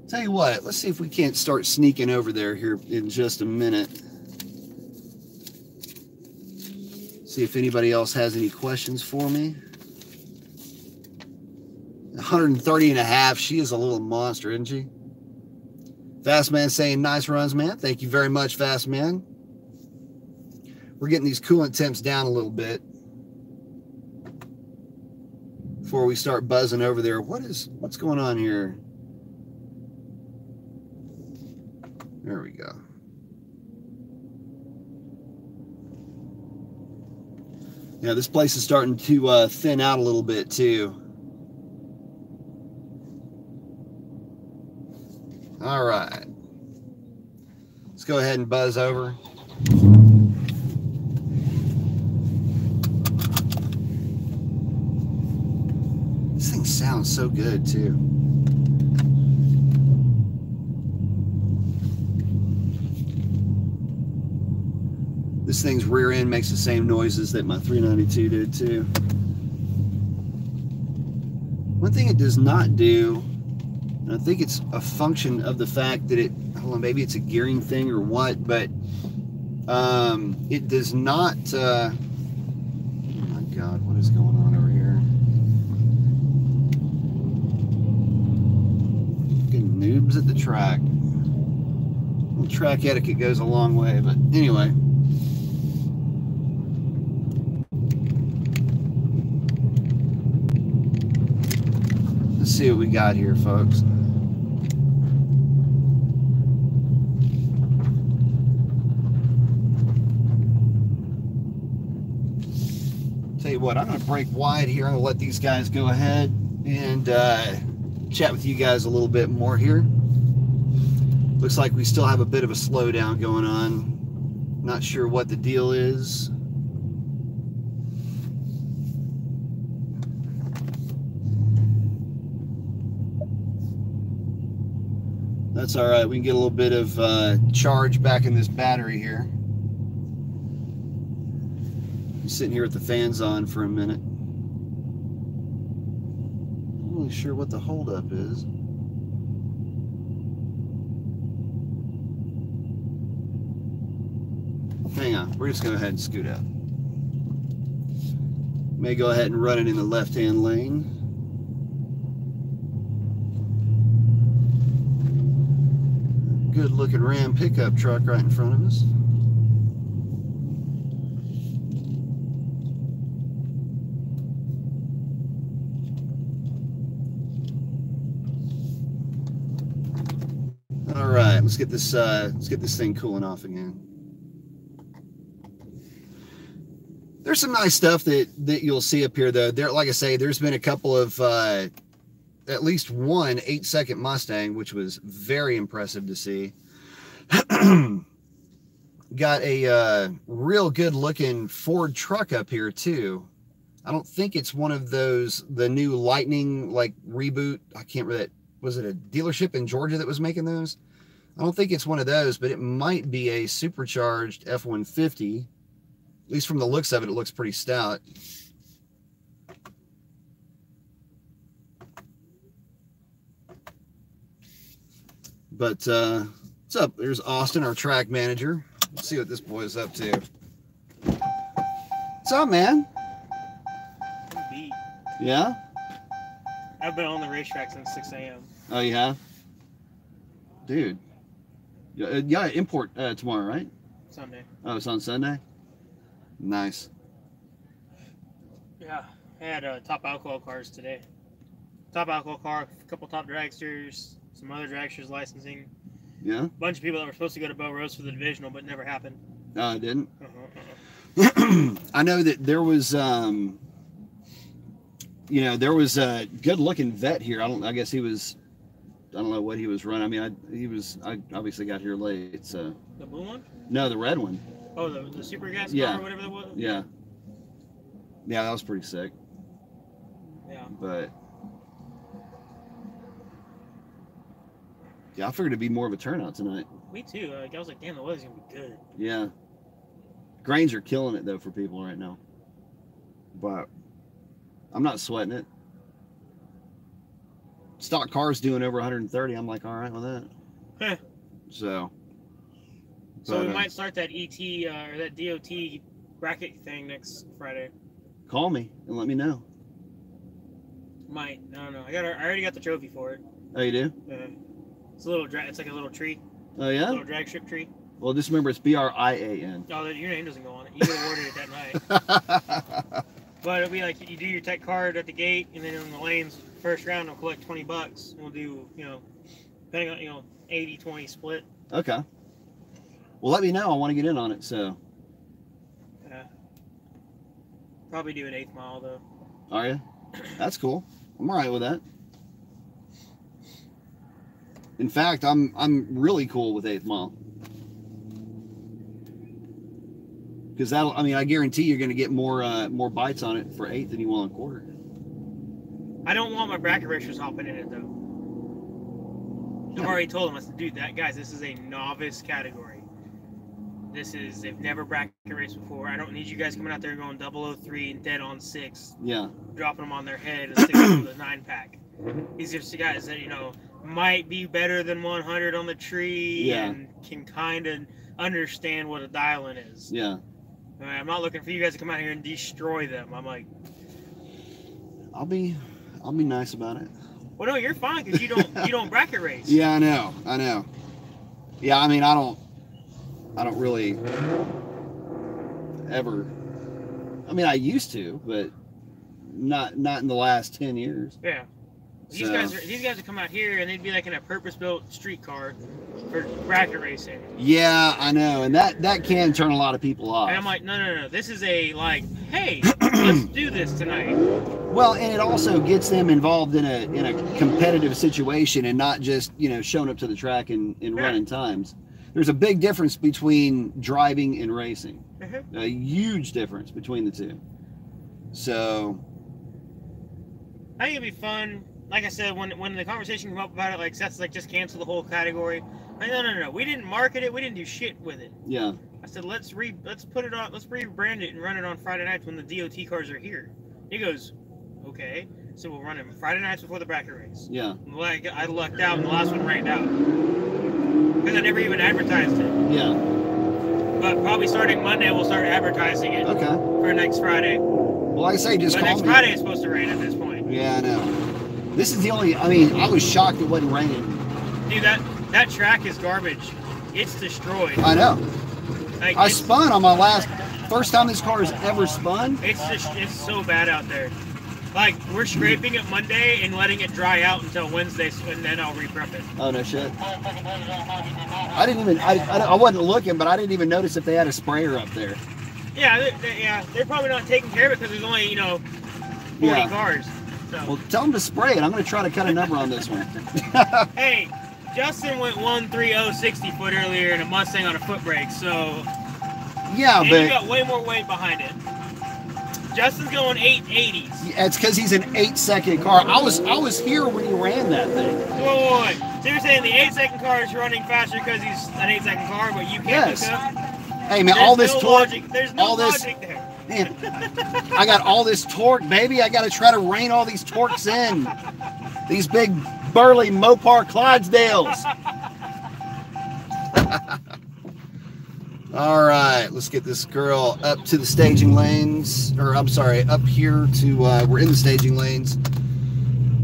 Tell you what, let's see if we can't start sneaking over there here in just a minute. See if anybody else has any questions for me. 130 and a half. She is a little monster, isn't she? Fast Man saying nice runs, man. Thank you very much, Fast Man. We're getting these coolant temps down a little bit before we start buzzing over there. What's going on here? There we go. Yeah, this place is starting to thin out a little bit too. All right. Let's go ahead and buzz over. This thing sounds so good too. This thing's rear end makes the same noises that my 392 did too. One thing it does not do, and I think it's a function of the fact that it, I don't know, maybe it's a gearing thing or what, but it does not, oh my God, what is going on over here? Fucking noobs at the track. Well, track etiquette goes a long way, but anyway. Let's see what we got here, folks. Tell you what, I'm going to break wide here. I'm going to let these guys go ahead and chat with you guys a little bit more here. Looks like we still have a bit of a slowdown going on. Not sure what the deal is. That's all right. We can get a little bit of charge back in this battery here. I'm sitting here with the fans on for a minute. Not really sure what the holdup is. Hang on. We're just going to go ahead and scoot out. May go ahead and run it in the left-hand lane. Good looking Ram pickup truck right in front of us. All right, let's get this thing cooling off again. There's some nice stuff that you'll see up here though. There, like I say, there's been a couple of at least one 8-second Mustang, which was very impressive to see. Got a real good looking Ford truck up here too. I don't think it's one of those, the new Lightning like reboot. I can't remember that. Was it a dealership in Georgia that was making those? I don't think it's one of those, but it might be a supercharged F-150. At least from the looks of it, it looks pretty stout. But what's up? There's Austin, our track manager. Let's see what this boy's up to. What's up, man? I'm beat. Yeah? I've been on the racetrack since 6 a.m. Oh, you have? Dude. Yeah, import tomorrow, right? Sunday. Oh, it's on Sunday? Nice. Yeah, I had top alcohol cars today. Top alcohol car, a couple top dragsters, some other dragsters licensing. Yeah? A bunch of people that were supposed to go to Bow Rose for the divisional, but it never happened. No, it didn't? I know that there was, you know, there was a good-looking vet here. I guess he was, I don't know what he was running. I mean, I obviously got here late, so. The blue one? No, the red one. Oh, the super gas car Yeah. or whatever that was? Yeah. Yeah, that was pretty sick. Yeah. But yeah, I figured it'd be more of a turnout tonight. Me too. I was like, damn, the weather's going to be good. Yeah. Grains are killing it, though, for people right now. But I'm not sweating it. Stock cars doing over 130. I'm like, all right with that. Huh. So We might start that ET or that DOT bracket thing next Friday. call me and let me know. Might. I don't know. I already got the trophy for it. Oh, you do? It's a little it's like a little tree. Oh, yeah? A little drag strip tree. Well, just remember it's BRIAN. Oh, your name doesn't go on it. You awarded it that night. But it'll be like you do your tech card at the gate, and then in the lanes, first round, we'll collect $20. We'll do, depending on, 80-20 split. Okay. Well, let me know. I want to get in on it. So. Yeah. Probably do an 8th mile though. Are you? That's cool. I'm all right with that. In fact, I'm really cool with 8th mile. Because that'll, I mean, I guarantee you're going to get more bites on it for 8th than you will on quarter. I don't want my bracket racers hopping in it though. I've already told them, I said, dude, guys, this is a novice category. They've never bracket raced before. I don't need you guys coming out there going 003 and dead on 6. Yeah. Dropping them on their head and sticking them with a 9-pack. These are the guys that, might be better than 100 on the tree and can kind of understand what a dial-in is. Yeah. I'm not looking for you guys to come out here and destroy them. I'm like, I'll be nice about it. Well, no, you're fine because you don't bracket race. Yeah, I know. Yeah, I mean, I don't really ever. I mean, I used to, but not in the last 10 years. Yeah. These guys would come out here and they'd be like in a purpose-built street car for bracket racing. Yeah, I know, and that can turn a lot of people off. And I'm like, no. This is a hey, let's do this tonight. Well, and it also gets them involved in a competitive situation and not just showing up to the track and running times. There's a big difference between driving and racing. Mm-hmm. A huge difference between the two. So I think it'd be fun. Like I said, when the conversation came up about it, like Seth's like, just cancel the whole category. Like, no. We didn't market it. We didn't do shit with it. Yeah. I said, let's put it on. Let's rebrand it and run it on Friday nights when the DOT cars are here. He goes, okay. So we'll run it Friday nights before the bracket race. Yeah. Like I lucked out and the last one rained out because I never even advertised it. Yeah. But probably starting Monday, we'll start advertising it. Okay. For next Friday. Well, like I say, just call me. Next Friday is supposed to rain at this point. Yeah, I know. This is the only. I mean, I was shocked it wasn't raining. Dude, that track is garbage. It's destroyed. I know. Like, I spun on my first time this car has ever spun. It's so bad out there. Like, we're scraping it Monday and letting it dry out until Wednesday, and then I'll re-prep it. Oh, no shit. I didn't even, I wasn't looking, but I didn't even notice if they had a sprayer up there. Yeah, they're probably not taking care of it because there's only, 40 cars. So. Well, tell them to spray it. I'm going to try to cut a number on this one. Hey, Justin went 1.30 60 foot earlier in a Mustang on a foot brake, so... Yeah, and but... you got way more weight behind it. Justin's going 880s. Yeah, it's because he's an 8-second car. I was here when he ran that thing. Wait. So you're saying the 8-second car is running faster because he's an 8-second car, but you can't hook up? Hey, man, all this torque... There's no logic there. Man, I got all this torque, baby. I got to try to rein all these torques in. These big, burly Mopar Clydesdales. All right, let's get this girl up to the staging lanes. Or, I'm sorry, up here to, we're in the staging lanes.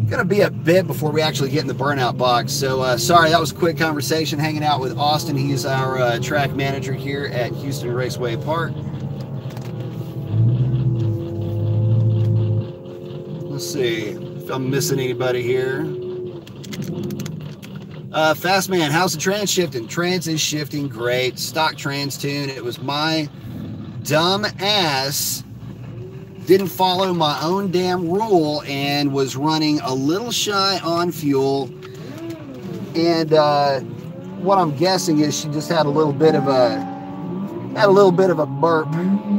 Gonna be a bit before we actually get in the burnout box. So, sorry, that was a quick conversation hanging out with Austin. He's our track manager here at Houston Raceway Park. Let's see if I'm missing anybody here. Fast Man, how's the trans shifting? Trans is shifting great. Stock trans tune. It was my dumb ass didn't follow my own damn rule and was running a little shy on fuel. And what I'm guessing is she just had a little bit of a burp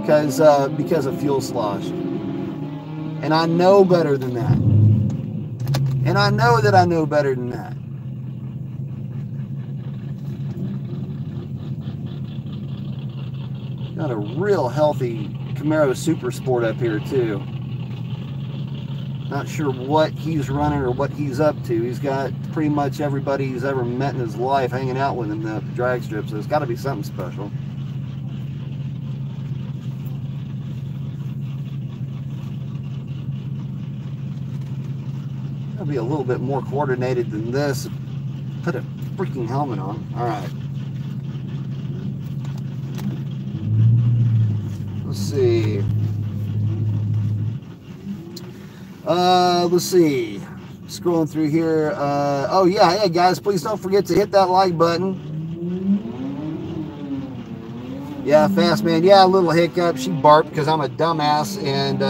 because of fuel slosh. And I know better than that. And I know that I know better than that. Got a real healthy Camaro Super Sport up here too. Not sure what he's running or what he's up to. He's got pretty much everybody he's ever met in his life hanging out with him at the drag strip, so it's got to be something special. Gotta be a little bit more coordinated than this. Put a freaking helmet on. All right. Let's see. Let's see. Scrolling through here. Oh yeah, hey guys, please don't forget to hit that like button. Yeah, fast man. Yeah, a little hiccup. She barked because I'm a dumbass and,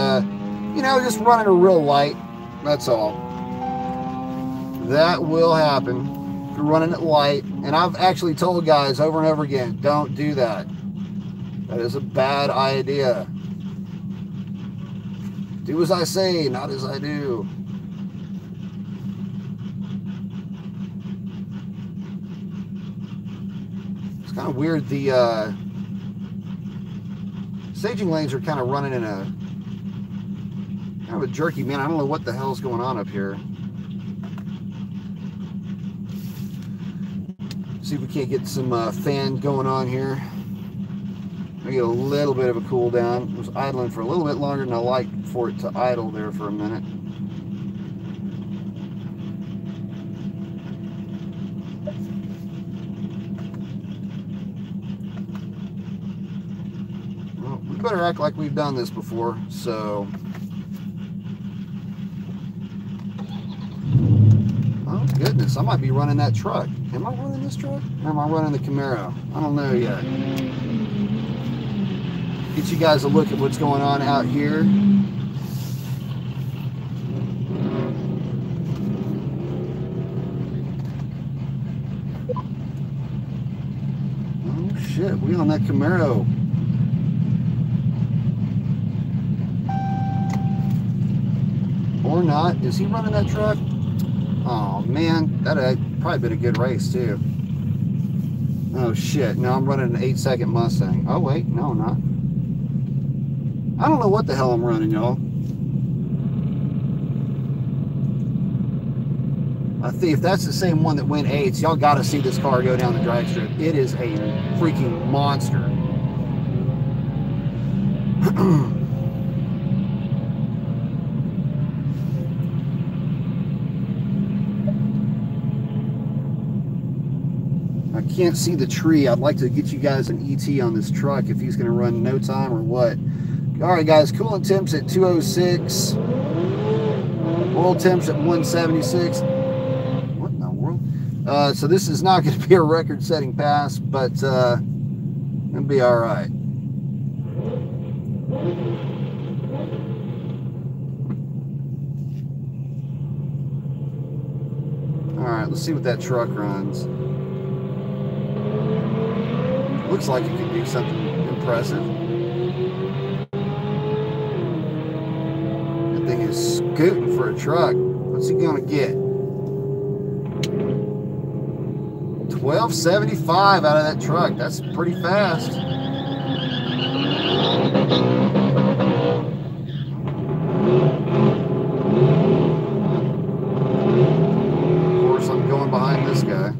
you know, just running her real light. That's all. That will happen if you're running it light. And I've actually told guys over and over again, don't do that. That is a bad idea. Do as I say, not as I do. It's kind of weird. The staging lanes are kind of running in a kind of a jerky, man. I don't know what the hell's going on up here. See if we can't get some fan going on here. I get a little bit of a cool down. It was idling for a little bit longer than I like for it to idle there for a minute. Well, we better act like we've done this before, so. Oh goodness, I might be running that truck. Am I running this truck? Or am I running the Camaro? I don't know yet. Get you guys a look at what's going on out here. Oh shit, we on that Camaro. Or not. Is he running that truck? Oh man, that'd probably been a good race too. Oh shit, no, I'm running an 8-second Mustang. Oh wait, no I'm not. I don't know what the hell I'm running, y'all. I think if that's the same one that went 8s, y'all got to see this car go down the drag strip. It is a freaking monster. I can't see the tree. I'd like to get you guys an ET on this truck if he's going to run no time or what. All right, guys, coolant temps at 206. Oil temps at 176. What in the world? So this is not going to be a record-setting pass, but it'll be all right. All right, let's see what that truck runs. Looks like it could do something impressive. That thing is scooting for a truck. What's he gonna get? 1275 out of that truck. That's pretty fast. Of course, I'm going behind this guy.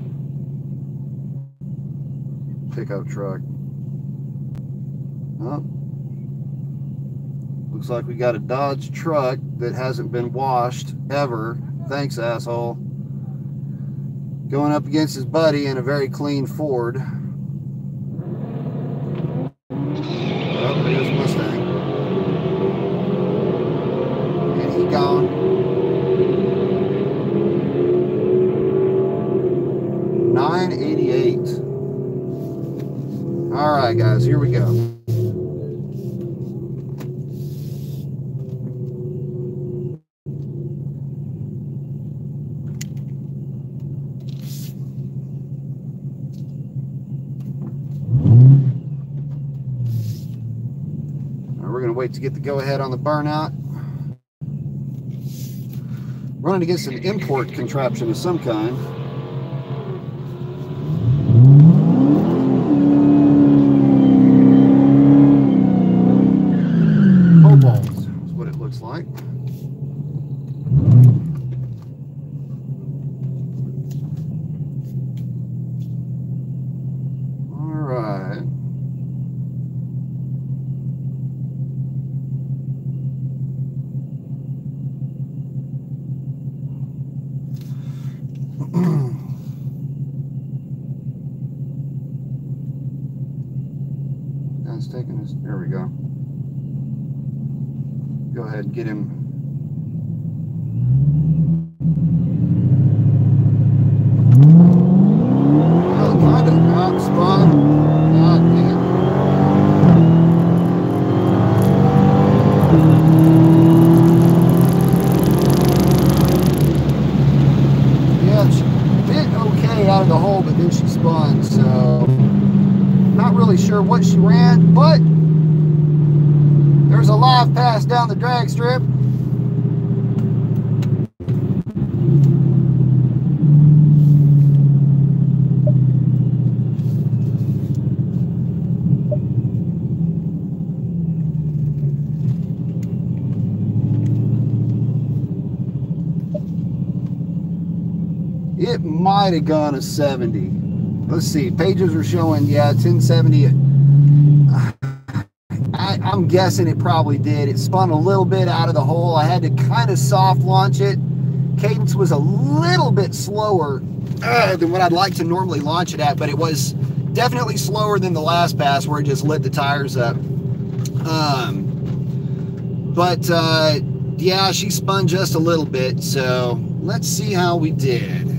Pickup truck. Oh. Looks like we got a Dodge truck that hasn't been washed ever. Thanks, asshole. Going up against his buddy in a very clean Ford. Oh, there's Mustang. And he gone. 988. All right, guys, here we go. We're going to wait to get the go-ahead on the burnout. Running against an import contraption of some kind. Cobalt is what it looks like. All right. Guy's taking his, there we go. Go ahead and get him. Well, kind of spot. God damn. Yeah, she bit okay out of the hole, but then she spun, so not really sure what she ran, but there's a live pass down the drag strip. It might have gone a 70. Let's see. Pages are showing, yeah, 1070. I'm guessing it probably did. It spun a little bit out of the hole. I had to kind of soft launch it. Cadence was a little bit slower than what I'd like to normally launch it at, but it was definitely slower than the last pass where it just lit the tires up. Yeah, she spun just a little bit, so let's see how we did.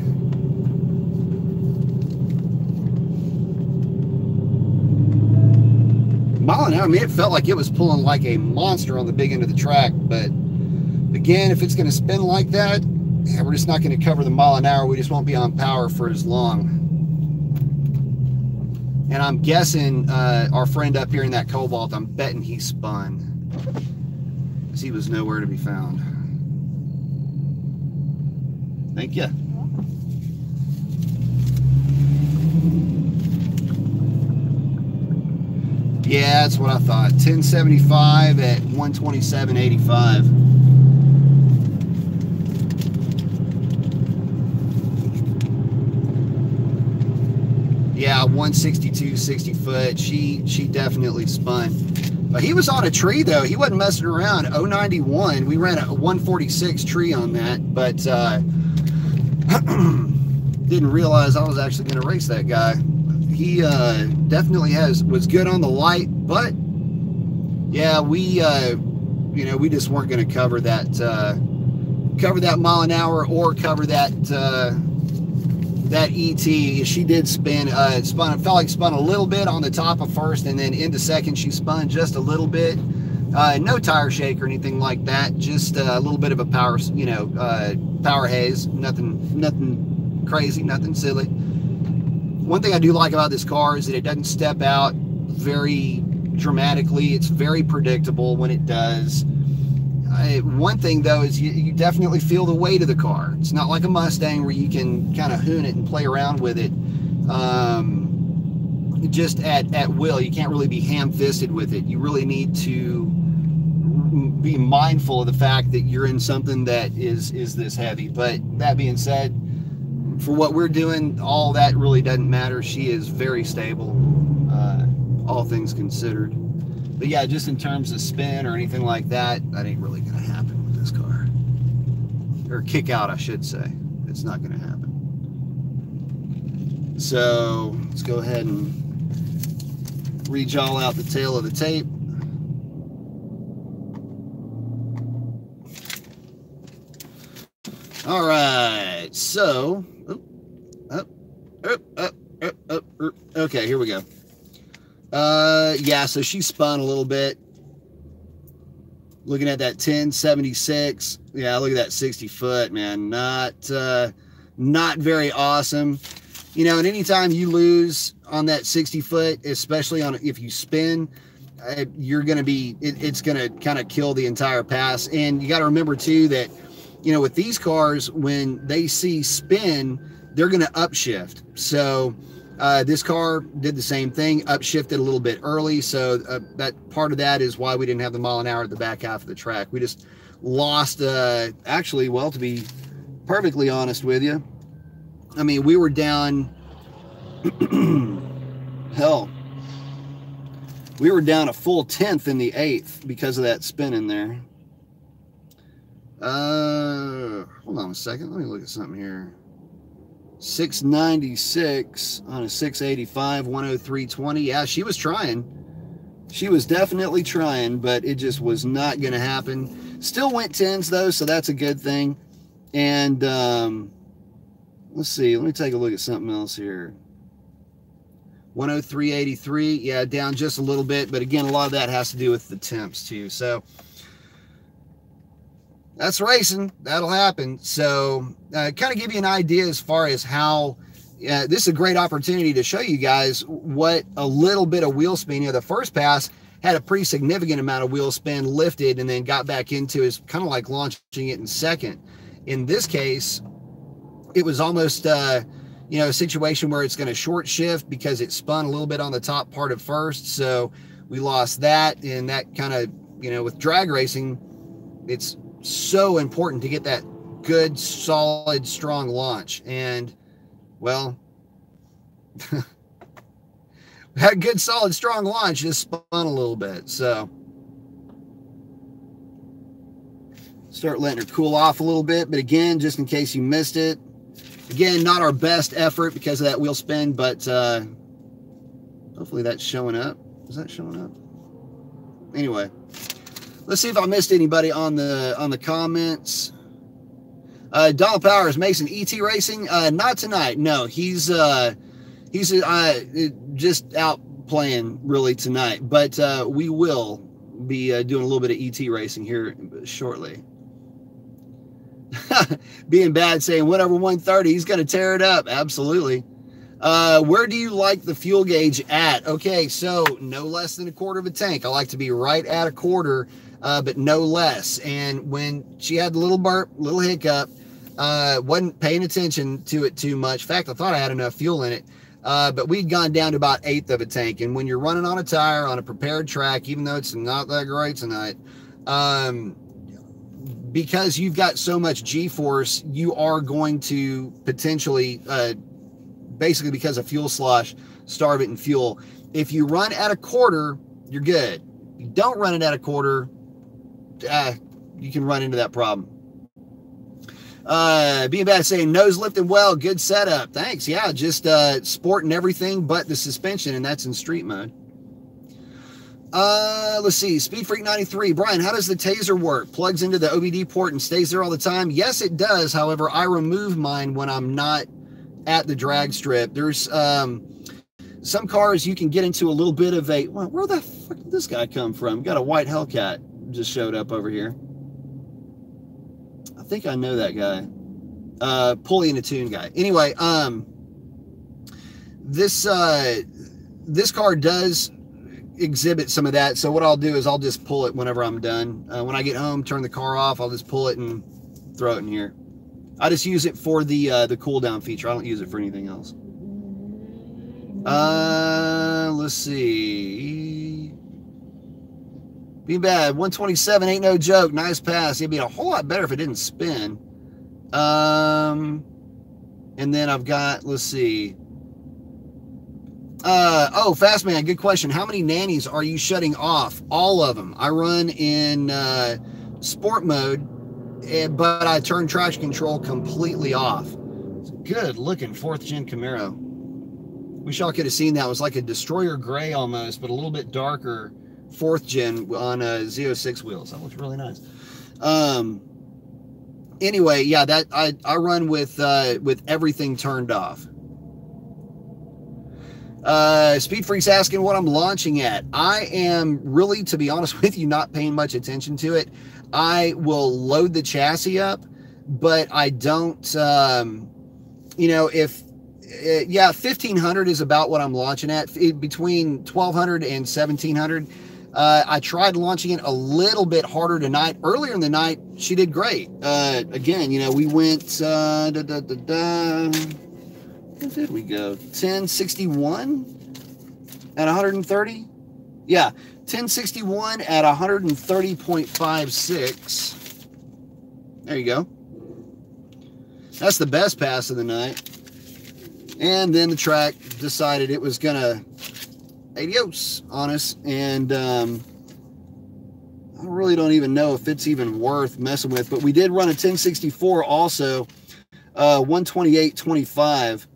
Mile an hour, I mean, it felt like it was pulling like a monster on the big end of the track, but again, if it's going to spin like that, yeah, we're just not going to cover the mile an hour. We just won't be on power for as long. And I'm guessing our friend up here in that Cobalt, I'm betting he spun, because he was nowhere to be found. Thank you. Yeah, that's what I thought. 1075 at 127.85. Yeah, 162, 60 foot. She definitely spun. But he was on a tree though. He wasn't messing around. 091. We ran a 146 tree on that, but didn't realize I was actually going to race that guy. He definitely was good on the light, but yeah, we we just weren't going to cover that mile an hour or cover that ET. She did spin. It felt like spun a little bit on the top of first, and then into second she spun just a little bit. No tire shake or anything like that. Just a little bit of a power, power haze. Nothing crazy. Nothing silly. One thing I do like about this car is that it doesn't step out very dramatically. It's very predictable when it does. One thing though is you definitely feel the weight of the car. It's not like a Mustang where you can kind of hoon it and play around with it just at will. You can't really be ham-fisted with it. You really need to be mindful of the fact that you're in something that is this heavy. But that being said, for what we're doing, all that really doesn't matter. She is very stable, all things considered. But yeah, just in terms of spin or anything like that, that ain't really going to happen with this car. Or kick out, I should say. It's not going to happen. So let's go ahead and rejaw out the tail of the tape. All right, so okay, here we go. Yeah, so she spun a little bit. Looking at that 1076, yeah, look at that 60 foot, man. Not very awesome. You know, and anytime you lose on that 60 foot, especially if you spin, you're going to be, it's going to kind of kill the entire pass. And you got to remember too that, you know, with these cars, when they see spin, they're going to upshift. So this car did the same thing, upshifted a little bit early. So that part of that is why we didn't have the mile an hour at the back half of the track. We just lost, actually, well, to be perfectly honest with you, I mean, we were down, hell, we were down a full 10th in the 8th because of that spin in there. Hold on a second. Let me look at something here. 696 on a 685, 103.20. Yeah, she was trying. She was definitely trying, but it just was not going to happen. Still went 10s though, so that's a good thing. And let's see. Let me take a look at something else here. 103.83. Yeah, down just a little bit, but again, a lot of that has to do with the temps too. So That's racing. That'll happen. So kind of give you an idea as far as how this is a great opportunity to show you guys what a little bit of wheel spin. You know, the first pass had a pretty significant amount of wheel spin, lifted, and then got back into is kind of like launching it in second. In this case, it was almost, you know, a situation where it's going to short shift because it spun a little bit on the top part of first. So we lost that, and that kind of, you know, with drag racing, it's so important to get that good, solid, strong launch. And, well, that good, solid, strong launch just spun a little bit. So start letting her cool off a little bit. But again, just in case you missed it, again, not our best effort because of that wheel spin, but hopefully that's showing up. Is that showing up? Anyway, let's see if I missed anybody on the comments. Donald Powers, Mason, ET Racing, not tonight. No, he's just out playing really tonight, but we will be doing a little bit of ET Racing here shortly. Being bad, saying whatever 130, he's going to tear it up. Absolutely. Where do you like the fuel gauge at? Okay, so no less than a quarter of a tank. I like to be right at a quarter, but no less. And when she had the little burp, little hiccup, wasn't paying attention to it too much. In fact, I thought I had enough fuel in it, but we'd gone down to about 1/8 of a tank. And when you're running on a tire on a prepared track, even though it's not that great tonight, because you've got so much G-force, you are going to potentially, basically because of fuel slosh, starve it in fuel. If you run at a quarter, you're good. If you don't run it at a quarter, you can run into that problem. Being bad, saying nose lifting well, good setup. Thanks. Yeah, just sporting everything but the suspension, and that's in street mode. Let's see. Speed Freak 93. Brian, how does the taser work? Plugs into the OBD port and stays there all the time? Yes, it does. However, I remove mine when I'm not at the drag strip. There's some cars you can get into a little bit of a, well, where the fuck did this guy come from? Got a white Hellcat just showed up over here. I think I know that guy. Pulley in a tune guy. Anyway, this car does exhibit some of that. So what I'll do is I'll just pull it whenever I'm done. When I get home, turn the car off, I'll just pull it and throw it in here. I just use it for the cool down feature. I don't use it for anything else. Let's see. Be bad. 127 ain't no joke. Nice pass. It'd be a whole lot better if it didn't spin. And then I've got, let's see. Oh, Fast Man, good question. How many nannies are you shutting off? All of them. I run in sport mode, but I turn traction control completely off. It's a good looking 4th gen Camaro. Wish y'all could have seen that. It was like a Destroyer gray almost, but a little bit darker 4th gen on Z06 wheels. That looks really nice. Anyway, yeah, that I run with everything turned off. Speed Freak's asking what I'm launching at. I am really, to be honest with you, not paying much attention to it. I will load the chassis up, but I don't, you know, yeah, 1500 is about what I'm launching at. Between 1200 and 1700. I tried launching it a little bit harder tonight. Earlier in the night, she did great. Again, you know, we went, where did we go? 1061 at 130? Yeah, 1061 at 130.56. There you go. That's the best pass of the night. And then the track decided it was gonna adios on us, and I really don't even know if it's even worth messing with, but we did run a 1064 also, 128.25.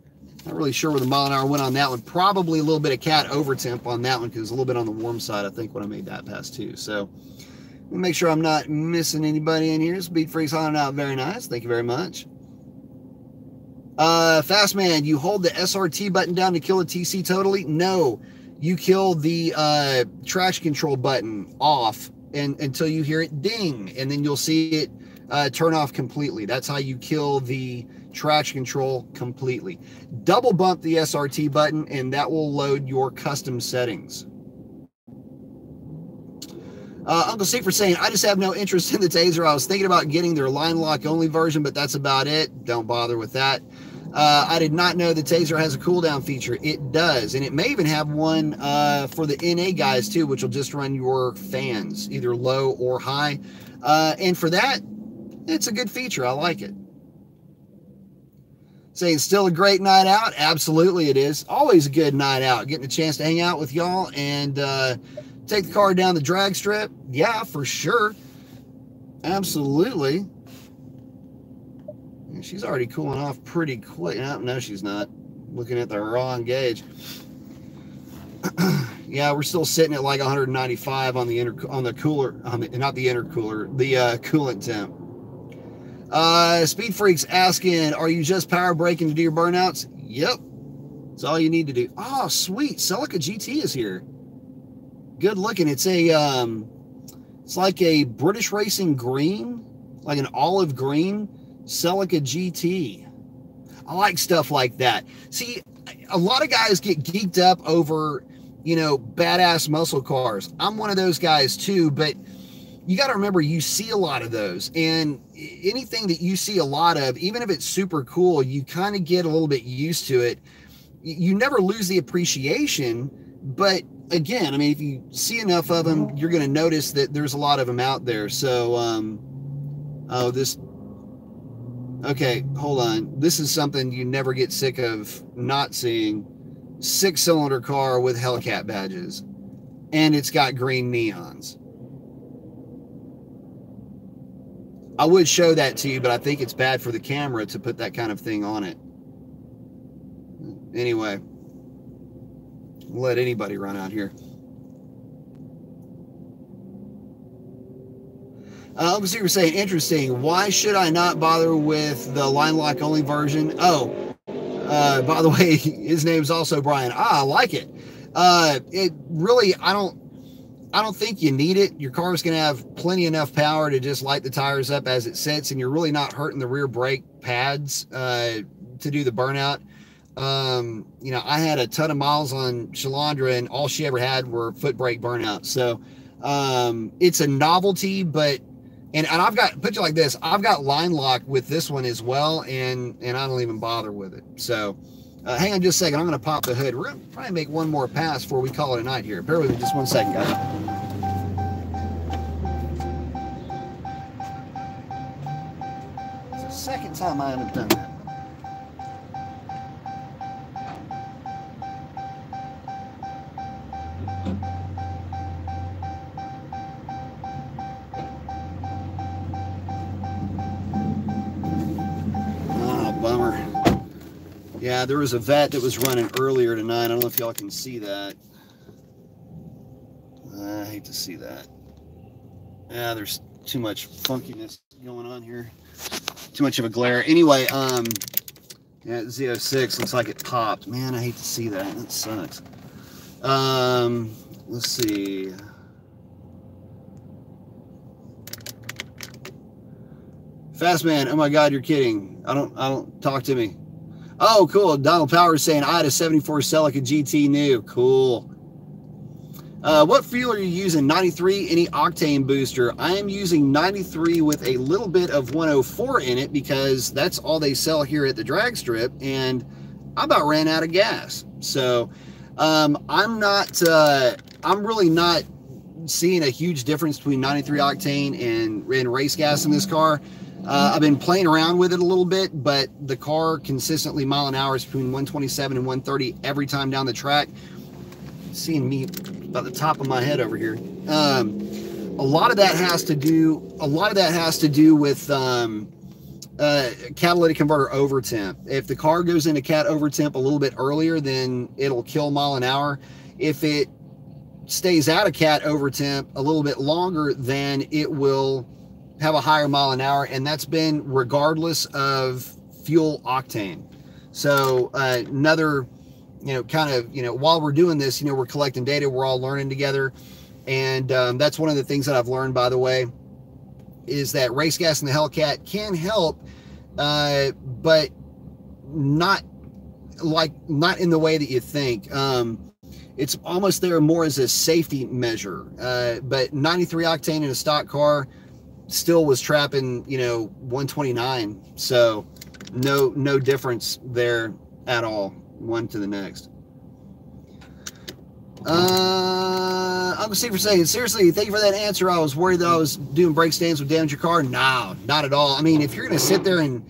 Not really sure where the mile an hour went on that one. Probably a little bit of cat over temp on that one because it's a little bit on the warm side, I think, when I made that pass too. So let me make sure I'm not missing anybody in here. Speed Freaks hollering out, very nice. Thank you very much. Fast Man, you hold the SRT button down to kill a TC totally? No, you kill the traction control button off and until you hear it ding, and then you'll see it turn off completely. That's how you kill the traction control completely. Double bump the SRT button, and that will load your custom settings. Uncle Steve for saying, I just have no interest in the Taser. I was thinking about getting their line lock only version, but that's about it. Don't bother with that. I did not know the Taser has a cooldown feature. It does, and it may even have one for the NA guys too, which will just run your fans, either low or high. And for that, it's a good feature. I like it. Saying still a great night out. Absolutely it is. Always a good night out. Getting a chance to hang out with y'all and take the car down the drag strip. Yeah, for sure. Absolutely. She's already cooling off pretty quick. No, she's not. Looking at the wrong gauge. Yeah, we're still sitting at like 195 on the coolant temp. Speed Freaks asking, are you just power braking to do your burnouts? Yep. That's all you need to do. Oh, sweet. Celica GT is here. Good looking. It's a it's like a British Racing green, like an olive green Celica GT. I like stuff like that. See, a lot of guys get geeked up over, you know, badass muscle cars. I'm one of those guys too, but you got to remember, you see a lot of those, and anything that you see a lot of, even if it's super cool, you kind of get a little bit used to it. You never lose the appreciation, but again, I mean, if you see enough of them, you're going to notice that there's a lot of them out there. So, okay, hold on. This is something you never get sick of not seeing. 6-cylinder car with Hellcat badges, and it's got green neons. I would show that to you, but I think it's bad for the camera to put that kind of thing on it. Anyway, let anybody run out here. Uncle Steve was saying, interesting. Why should I not bother with the line lock only version? Oh, by the way, his name's also Brian. I like it. It really, I don't think you need it. Your car's going to have plenty enough power to just light the tires up as it sits, and you're really not hurting the rear brake pads to do the burnout. You know, I had a ton of miles on Shalandra, and all she ever had were foot brake burnouts. So it's a novelty, but and I've got, put you like this, I've got line lock with this one as well, and I don't even bother with it. So hang on just a second. I'm going to pop the hood. We're going to try and make one more pass before we call it a night here. Bear with me just 1 second, guys. It's the second time I haven't done that. Yeah, there was a vet that was running earlier tonight. I don't know if y'all can see that. I hate to see that. Yeah, there's too much funkiness going on here. Too much of a glare. Anyway, yeah, Z06 looks like it popped. Man, I hate to see that. That sucks. Let's see. Fast man, oh my God, you're kidding. I don't talk to me. Oh, cool. Donald Powers saying, I had a 74 Celica GT new. Cool. What fuel are you using? 93? Any octane booster? I am using 93 with a little bit of 104 in it because that's all they sell here at the drag strip, and I about ran out of gas. So I'm really not seeing a huge difference between 93 octane and race gas in this car. I've been playing around with it a little bit, but the car consistently mile an hour is between 127 and 130 every time down the track. Seeing me about the top of my head over here. A lot of that has to do with catalytic converter over temp. If the car goes into cat over temp a little bit earlier, then it'll kill mile an hour. If it stays out of cat over temp a little bit longer, then it will have a higher mile an hour, and that's been regardless of fuel octane. So another, you know, kind of, you know, while we're doing this, you know, we're collecting data, we're all learning together. And that's one of the things that I've learned, by the way, is that race gas in the Hellcat can help, but not in the way that you think. It's almost there more as a safety measure. But 93 octane in a stock car still was trapping, 129. So no difference there at all, one to the next. I'm Steve for saying, seriously, thank you for that answer. I was worried that I was doing brake stands would damage your car. No, not at all. I mean, if you're going to sit there and,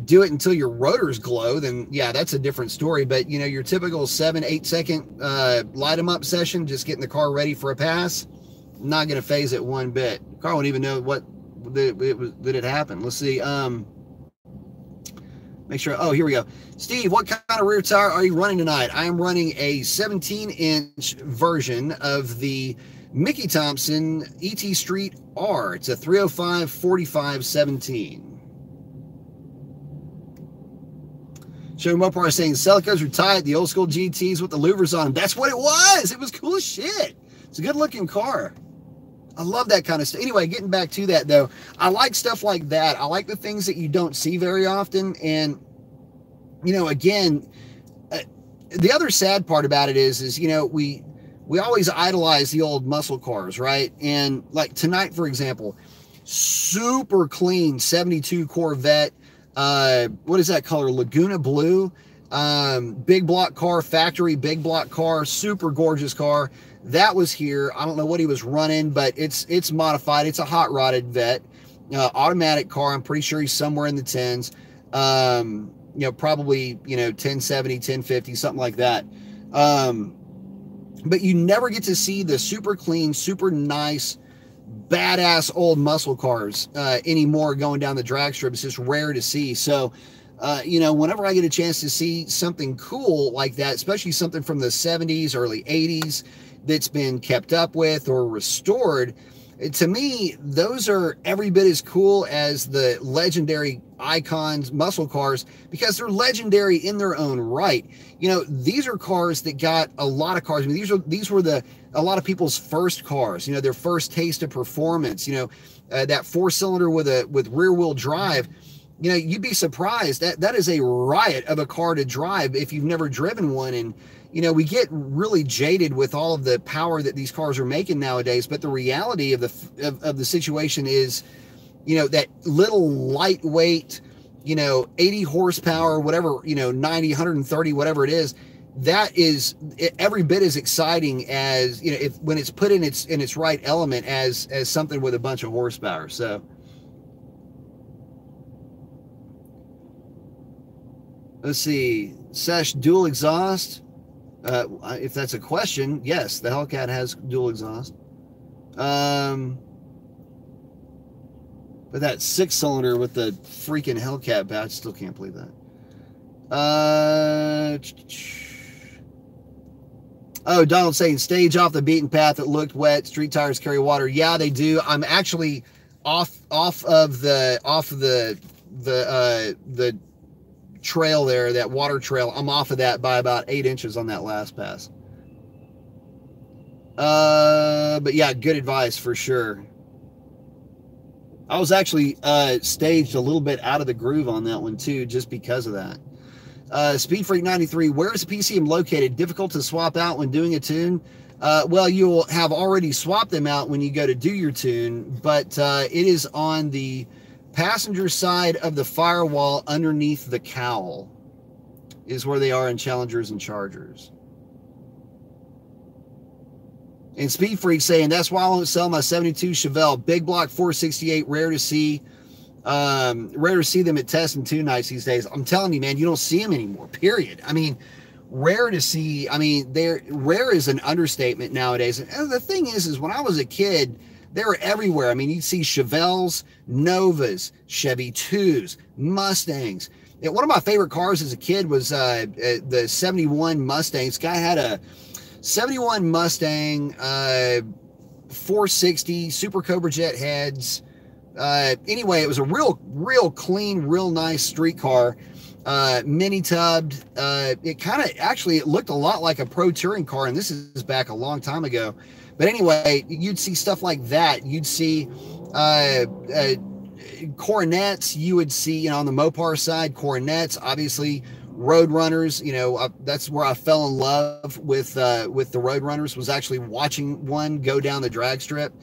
do it until your rotors glow, then yeah, that's a different story. But, your typical 7-8 second light 'em up session, just getting the car ready for a pass, not going to phase it one bit. The car won't even know that it happened. Let's see. Make sure. Oh, here we go. Steve, what kind of rear tire are you running tonight? I am running a 17-inch version of the Mickey Thompson ET Street R. It's a 305 4517. Showing Mopar saying Celicos are tight, the old school GTs with the louvers on them. That's what it was. It was cool as shit. It's a good looking car. I love that kind of stuff. Anyway, getting back to that though, I like stuff like that. I like the things that you don't see very often. And, again, the other sad part about it is, we always idolize the old muscle cars, right? And like tonight, for example, super clean 72 Corvette. What is that color? Laguna blue. Big block car, factory big block car, super gorgeous car. That was here. I don't know what he was running, but it's modified. It's a hot rodded vet, automatic car. I'm pretty sure he's somewhere in the tens. Probably 1070, 1050, something like that. But you never get to see the super clean, super nice, badass old muscle cars anymore going down the drag strip. It's just rare to see. So, whenever I get a chance to see something cool like that, especially something from the 70s, early 80s that's been kept up with or restored, to me, those are every bit as cool as the legendary icons muscle cars, because they're legendary in their own right. These are cars that got a lot of cars. I mean, these were a lot of people's first cars, their first taste of performance, that 4-cylinder with rear wheel drive. You'd be surprised that is a riot of a car to drive if you've never driven one. And, we get really jaded with all of the power that these cars are making nowadays. But the reality of the situation is, that little lightweight, 80 horsepower, whatever, 90, 130, whatever it is, that is every bit as exciting as, when it's put in its right element as something with a bunch of horsepower. So, let's see, Sesh, dual exhaust. If that's a question, yes, the Hellcat has dual exhaust. But that 6-cylinder with the freaking Hellcat badge, still can't believe that. Oh, Donald saying stage off the beaten path. It looked wet. Street tires carry water. Yeah, they do. I'm actually off of the trail there, that water trail. I'm off of that by about 8 inches on that last pass. But yeah, good advice for sure. I was actually staged a little bit out of the groove on that one too, just because of that. Speed Freak 93, where is the PCM located? Difficult to swap out when doing a tune? Well, you'll have already swapped them out when you go to do your tune, but it is on the passenger side of the firewall underneath the cowl is where they are in Challengers and Chargers. And Speed Freak saying, that's why I won't sell my 72 Chevelle. Big block 468, rare to see them at test and tune nights these days. I'm telling you, man, you don't see them anymore, period. I mean, rare to see. I mean, rare is an understatement nowadays. And the thing is when I was a kid, they were everywhere. I mean, you'd see Chevelles, Novas, Chevy 2s, Mustangs. One of my favorite cars as a kid was the 71 Mustang. This guy had a 71 Mustang, 460, Super Cobra Jet heads. Anyway, it was a real clean, real nice street car. Mini tubbed. It looked a lot like a pro touring car, and this is back a long time ago. But anyway, you'd see stuff like that. You'd see Coronets. You would see, you know, on the Mopar side, Coronets, obviously Roadrunners. You know, that's where I fell in love with the Roadrunners, was actually watching one go down the drag strip.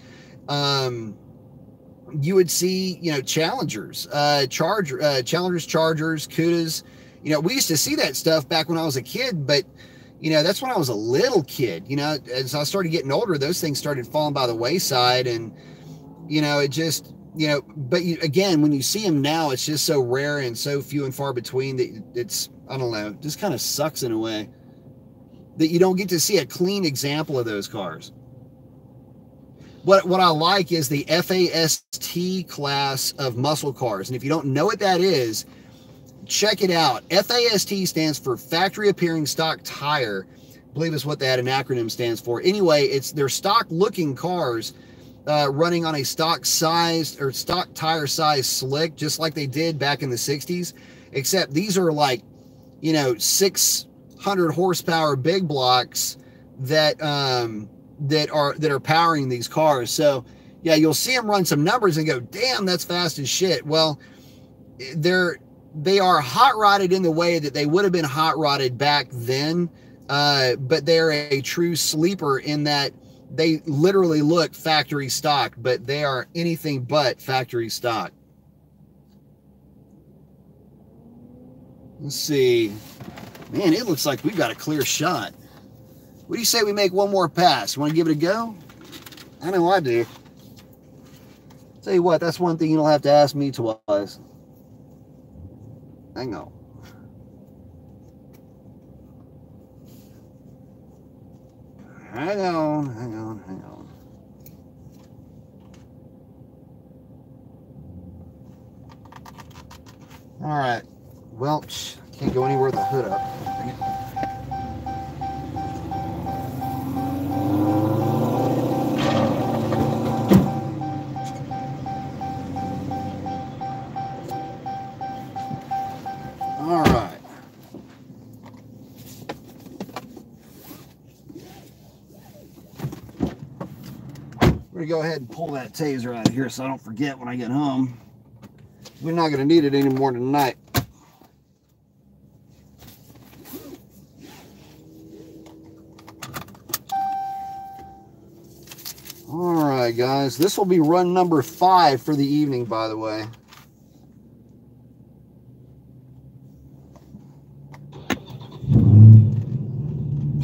You would see, you know, Challengers, Challengers, Chargers, Cudas. You know, we used to see that stuff back when I was a kid, but, you know, that's when I was a little kid. You know, as I started getting older, those things started falling by the wayside, and, you know, it just, you know, but again, when you see them now, it's just so rare and so few and far between that it's, I don't know, just kind of sucks in a way that you don't get to see a clean example of those cars. What I like is the FAST class of muscle cars. And if you don't know what that is, check it out. FAST stands for Factory Appearing Stock Tire. I believe is what that an acronym stands for. Anyway, they're stock looking cars running on a stock size or stock tire size slick, just like they did back in the 60s, except these are like, you know, 600 horsepower big blocks that are powering these cars. So yeah, you'll see them run some numbers and go, damn, that's fast as shit. Well, they are hot rodded in the way that they would have been hot rodded back then, but they're a true sleeper in that they literally look factory stock, but they are anything but factory stock. Let's see, man, it looks like we've got a clear shot. What do you say we make one more pass? You want to give it a go? I know I do. Tell you what, that's one thing you don't have to ask me twice. Hang on. Hang on. All right. Well, can't go anywhere with the hood up. All right. We're going to go ahead and pull that taser out of here so I don't forget when I get home. We're not going to need it anymore tonight. All right, guys. This will be run number 5 for the evening, by the way.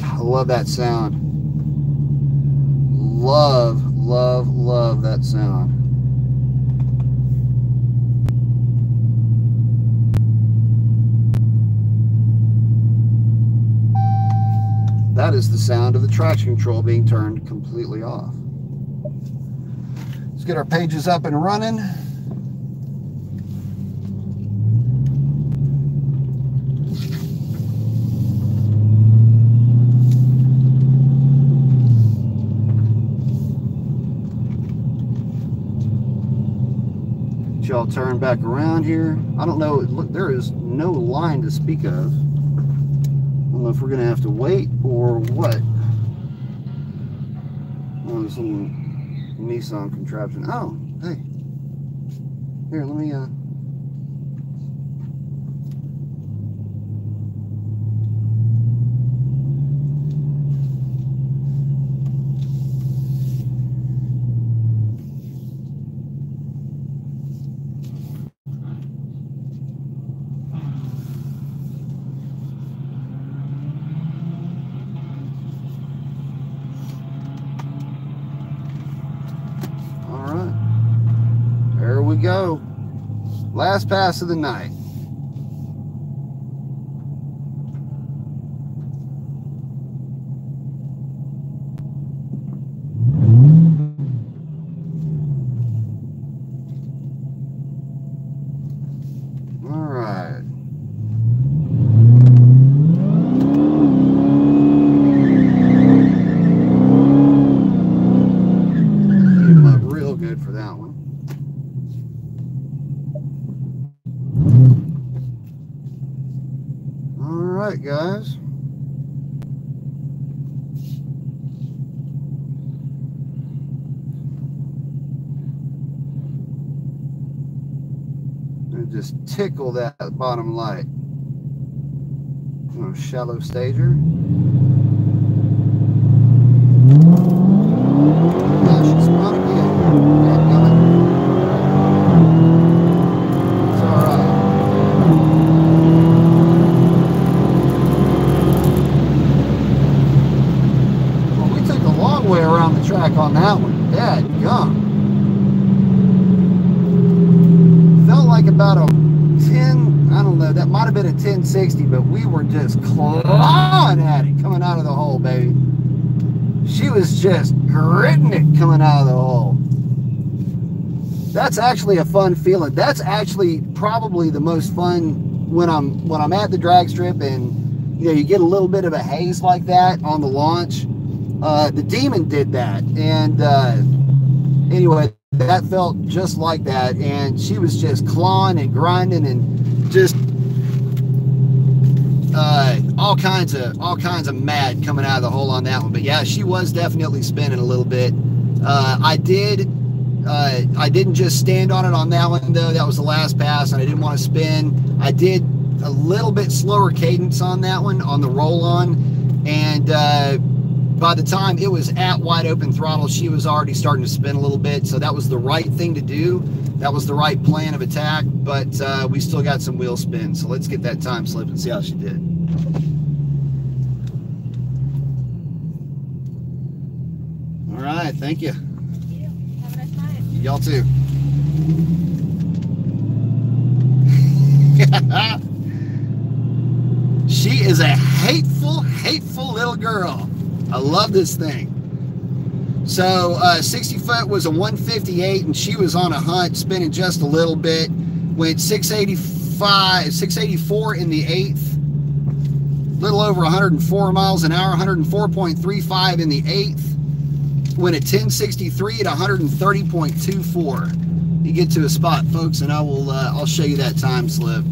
I love that sound. Love that sound. That is the sound of the traction control being turned completely off. Let's get our pages up and running. Y'all turn back around here. I don't know, look, there is no line to speak of. I don't know if we're gonna have to wait or what. Oh, this little Nissan contraption. Oh, hey. Here, let me go. Last pass of the night. All right. Get him up real good for that one. Alright, guys. And just tickle that bottom light. Shallow stager. Yeah, she spun again. It's all right. Well, we took a long way around the track on that one. Dadgum. Felt like about a 10, I don't know, that might have been a 1060, but we were just clawing at it coming out of the hole, baby. She was just gritting it coming out of the hole. That's actually a fun feeling. That's actually probably the most fun when I'm at the drag strip, and you get a little bit of a haze like that on the launch. The Demon did that, and anyway, that felt just like that, and she was just clawing and grinding and just all kinds of mad coming out of the hole on that one. But yeah, she was definitely spinning a little bit. I didn't just stand on it on that one though. That was the last pass, and I didn't want to spin. I did a little bit slower cadence on that one on the roll on, and by the time it was at wide open throttle, she was already starting to spin a little bit. So that was the right thing to do. That was the right plan of attack, but we still got some wheel spin. So let's get that time slip and see how she did. All right, thank you. Thank you. Have a nice night. Y'all too. She is a hateful, hateful little girl. I love this thing. So 60 foot was a 158, and she was on a hunt, spinning just a little bit. Went 684 in the eighth. Little over 104 miles an hour, 104.35 in the eighth. Went at 1063 at 130.24. You get to a spot, folks, and I'll show you that time slip.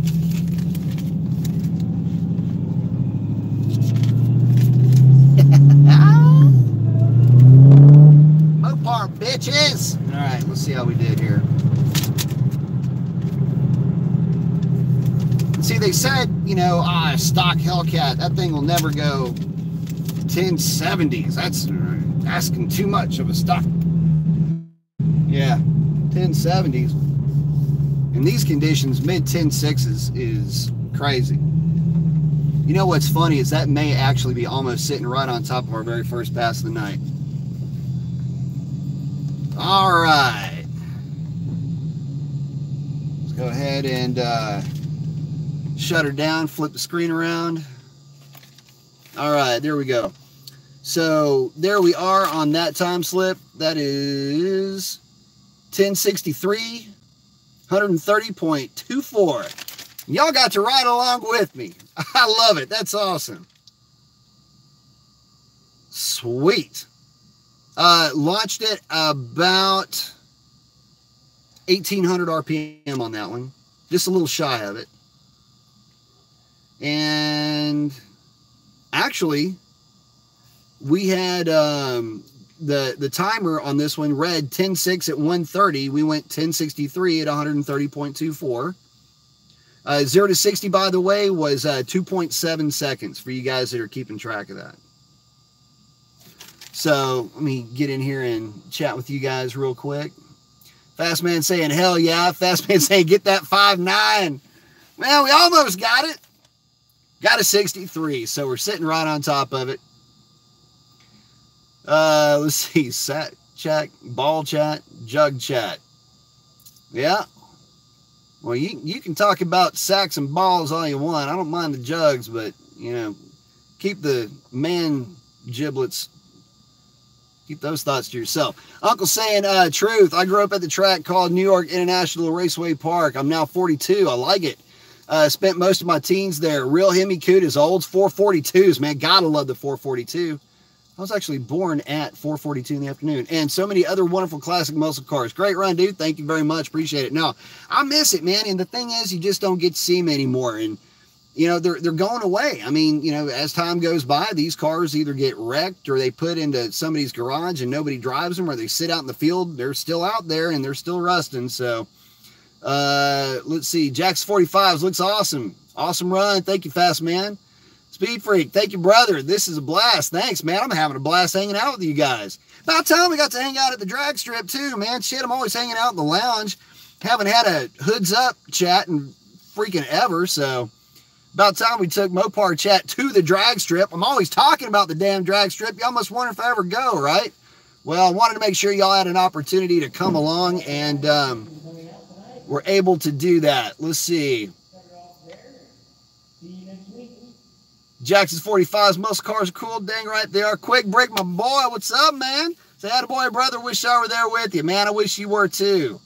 Mopar bitches. All right, let's see how we did here. See, they said, stock Hellcat, that thing will never go 1070s. That's asking too much of a stock. Yeah, 1070s. In these conditions, mid 10.6s is crazy. You know what's funny is that may actually be almost sitting right on top of our very first pass of the night. All right. Let's go ahead and shut her down, flip the screen around. All right, there we go. So there we are on that time slip. That is 1063, 130.24. Y'all got to ride along with me. I love it. That's awesome. Sweet. Launched it about 1800 RPM on that one. Just a little shy of it. And actually, we had the timer on this one read 10.6 at 130. We went 10.63 at 130.24. 0 to 60, by the way, was 2.7 seconds for you guys that are keeping track of that. So let me get in here and chat with you guys real quick. Fast Man saying, hell yeah. Fast Man saying, get that 5.9. Well, we almost got it. Got a 63, so we're sitting right on top of it. Let's see, sat chat, ball chat, jug chat. Yeah. Well, you can talk about sacks and balls all you want. I don't mind the jugs, but, keep the man giblets, keep those thoughts to yourself. Uncle saying, truth, I grew up at the track called New York International Raceway Park. I'm now 42. I like it. Spent most of my teens there. Real Hemi Cootas, olds, 442s, man. Gotta love the 442. I was actually born at 442 in the afternoon. And so many other wonderful classic muscle cars. Great run, dude. Thank you very much. Appreciate it. No, I miss it, man. And the thing is, you just don't get to see them anymore. And, they're going away. I mean, as time goes by, these cars either get wrecked or they put into somebody's garage and nobody drives them, or they sit out in the field. They're still out there and they're still rusting. So, Let's see. Jack's 45s looks awesome. Awesome run. Thank you, Fast Man. Speed Freak, thank you, brother. This is a blast. Thanks, man. I'm having a blast hanging out with you guys. About time we got to hang out at the drag strip, too, man. Shit, I'm always hanging out in the lounge. Haven't had a hoods up chat in freaking ever, so about time we took Mopar Chat to the drag strip. I'm always talking about the damn drag strip. Y'all must wonder if I ever go, right? Well, I wanted to make sure y'all had an opportunity to come along, and we're able to do that. Let's see. Jackson's 45s, most cars are cool. Dang right they are. Quick Break, my boy. What's up, man? Say hi to boy, brother. Wish I were there with you, man. I wish you were too.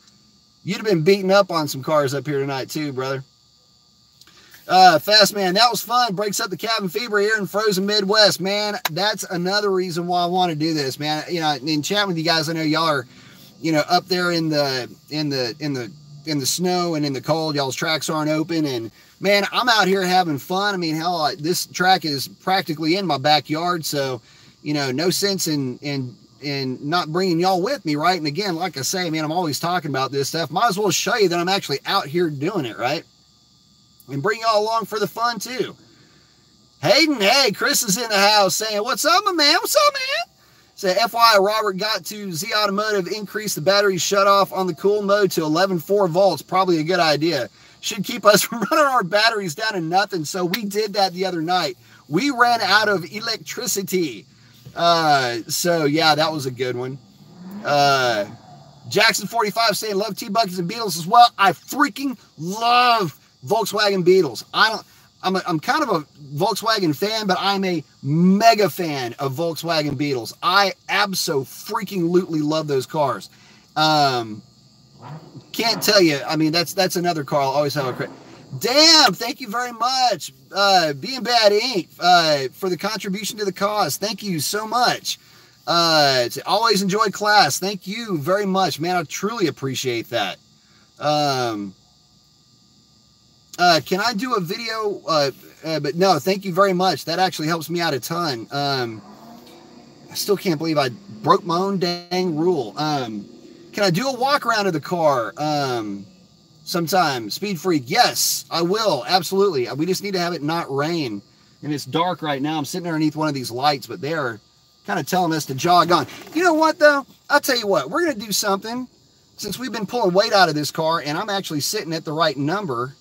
You'd have been beating up on some cars up here tonight too, brother. Fast Man, that was fun. Breaks up the cabin fever here in frozen Midwest, man. That's another reason why I want to do this, man. You know, in chatting with you guys, I know y'all are, you know, up there in the snow and in the cold. Y'all's tracks aren't open, and man, I'm out here having fun. I mean, hell, this track is practically in my backyard, so, you know, no sense in not bringing y'all with me, right? And again, like I say, man, I'm always talking about this stuff. Might as well show you that I'm actually out here doing it, right? And bring y'all along for the fun, too. Hayden, hey, Chris is in the house saying, what's up, my man? What's up, man? Say, FYI, Robert got to Z Automotive, increase the battery shut off on the cool mode to 11.4 volts. Probably a good idea. Should keep us from running our batteries down to nothing. So we did that the other night. We ran out of electricity. So yeah, that was a good one. Jackson 45 saying, love T-Buckets and Beetles as well. I freaking love Volkswagen Beetles. I'm kind of a Volkswagen fan, but I'm a mega fan of Volkswagen Beetles. I abso-freaking-lutely love those cars. Can't tell you. I mean, that's another car I'll always have a credit. Damn, thank you very much, Being Bad Inc., for the contribution to the cause. Thank you so much. Always enjoy class. Thank you very much, man. I truly appreciate that. Can I do a video? But no, thank you very much. That actually helps me out a ton. I still can't believe I broke my own dang rule. Can I do a walk around of the car sometime? Speed Freak, yes, I will. Absolutely. We just need to have it not rain. And it's dark right now. I'm sitting underneath one of these lights, but they're kind of telling us to jog on. You know what, though? I'll tell you what. We're going to do something. Since we've been pulling weight out of this car, and I'm actually sitting at the right number,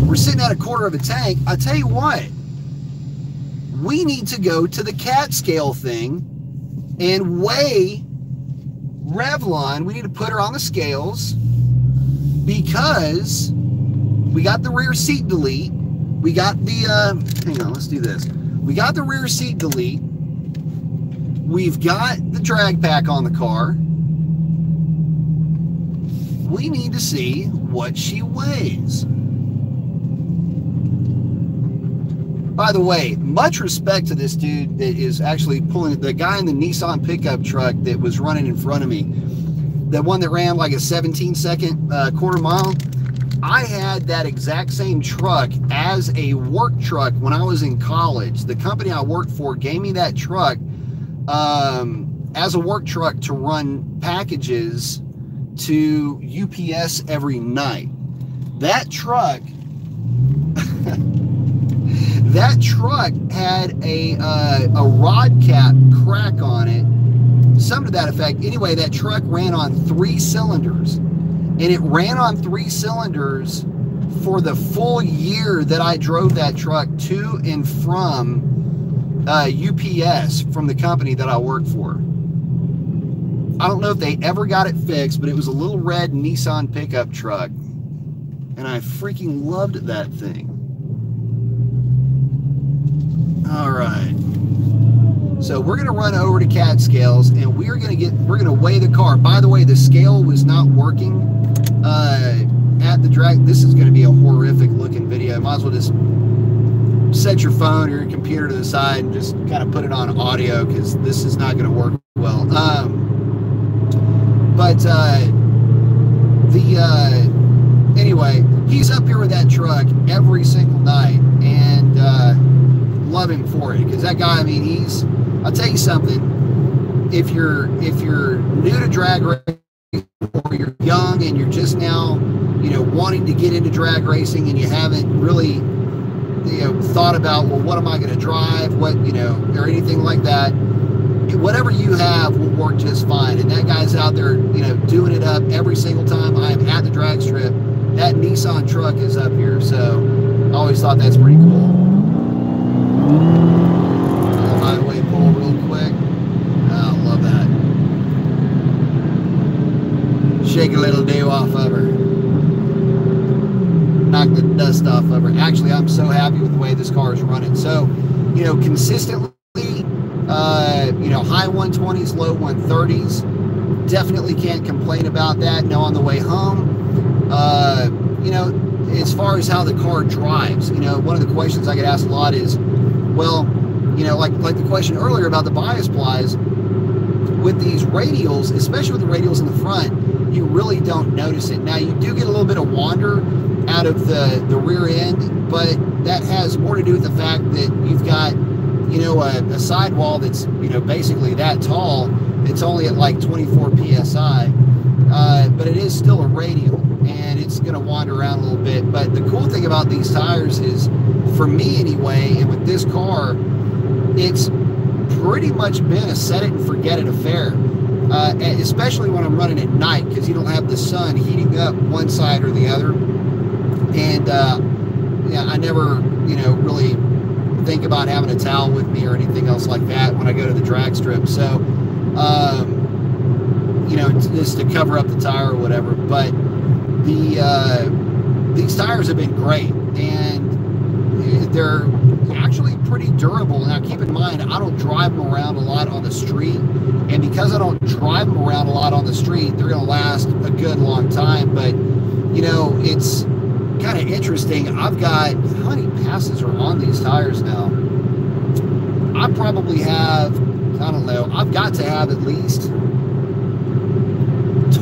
we're sitting at a quarter of a tank. I tell you what, we need to go to the cat scale thing and weigh Revlon. We need to put her on the scales because we got the rear seat delete. We got the, hang on, let's do this. We got the rear seat delete. We've got the drag pack on the car. We need to see what she weighs. By the way, much respect to this dude that is actually pulling, the guy in the Nissan pickup truck that was running in front of me. The one that ran like a 17-second quarter mile. I had that exact same truck as a work truck when I was in college. The company I worked for gave me that truck as a work truck to run packages to UPS every night. That truck... That truck had a rod cap crack on it, something to that effect. Anyway, that truck ran on 3 cylinders, and it ran on 3 cylinders for the full year that I drove that truck to and from UPS from the company that I worked for. I don't know if they ever got it fixed, but it was a little red Nissan pickup truck, and I freaking loved that thing. All right, so we're gonna run over to cat scales, and we're gonna weigh the car. By the way, the scale was not working at the drag. This is gonna be a horrific looking video. Might as well just set your phone or your computer to the side and just kind of put it on audio, because this is not gonna work well. Anyway, he's up here with that truck every single night, and love him for it, because that guy, I mean, I'll tell you something, if you're new to drag racing, or you're young and you're just now you know, wanting to get into drag racing and you haven't really, you know, thought about, well, what am I going to drive, what, you know, or anything like that, whatever you have will work just fine. And that guy's out there, you know, doing it up every single time I'm at the drag strip. That Nissan truck is up here, so I always thought that's pretty cool. Highway pull real quick. Oh, love that. Shake a little dew off of her. Knock the dust off of her. Actually, I'm so happy with the way this car is running. So, you know, consistently, you know, high 120s, low 130s. Definitely can't complain about that. Now on the way home, you know, as far as how the car drives, you know, one of the questions I get asked a lot is, well, you know, like the question earlier about the bias plies, with these radials, especially with the radials in the front, you really don't notice it. Now you do get a little bit of wander out of the rear end, but that has more to do with the fact that you've got, you know, a sidewall that's, you know, basically that tall. It's only at like 24 psi, but it is still a radial and it's going to wander around a little bit. But the cool thing about these tires is, for me anyway, and with this car, it's pretty much been a set it and forget it affair, especially when I'm running at night, because you don't have the sun heating up one side or the other. And yeah, I never, you know, really think about having a towel with me or anything else like that when I go to the drag strip. So, you know, just to cover up the tire or whatever. But these tires have been great, and they're actually pretty durable. Now, keep in mind, I don't drive them around a lot on the street, and because I don't drive them around a lot on the street, they're going to last a good long time. But, you know, it's kind of interesting. I've got, how many passes are on these tires now? I probably have, I don't know, I've got to have at least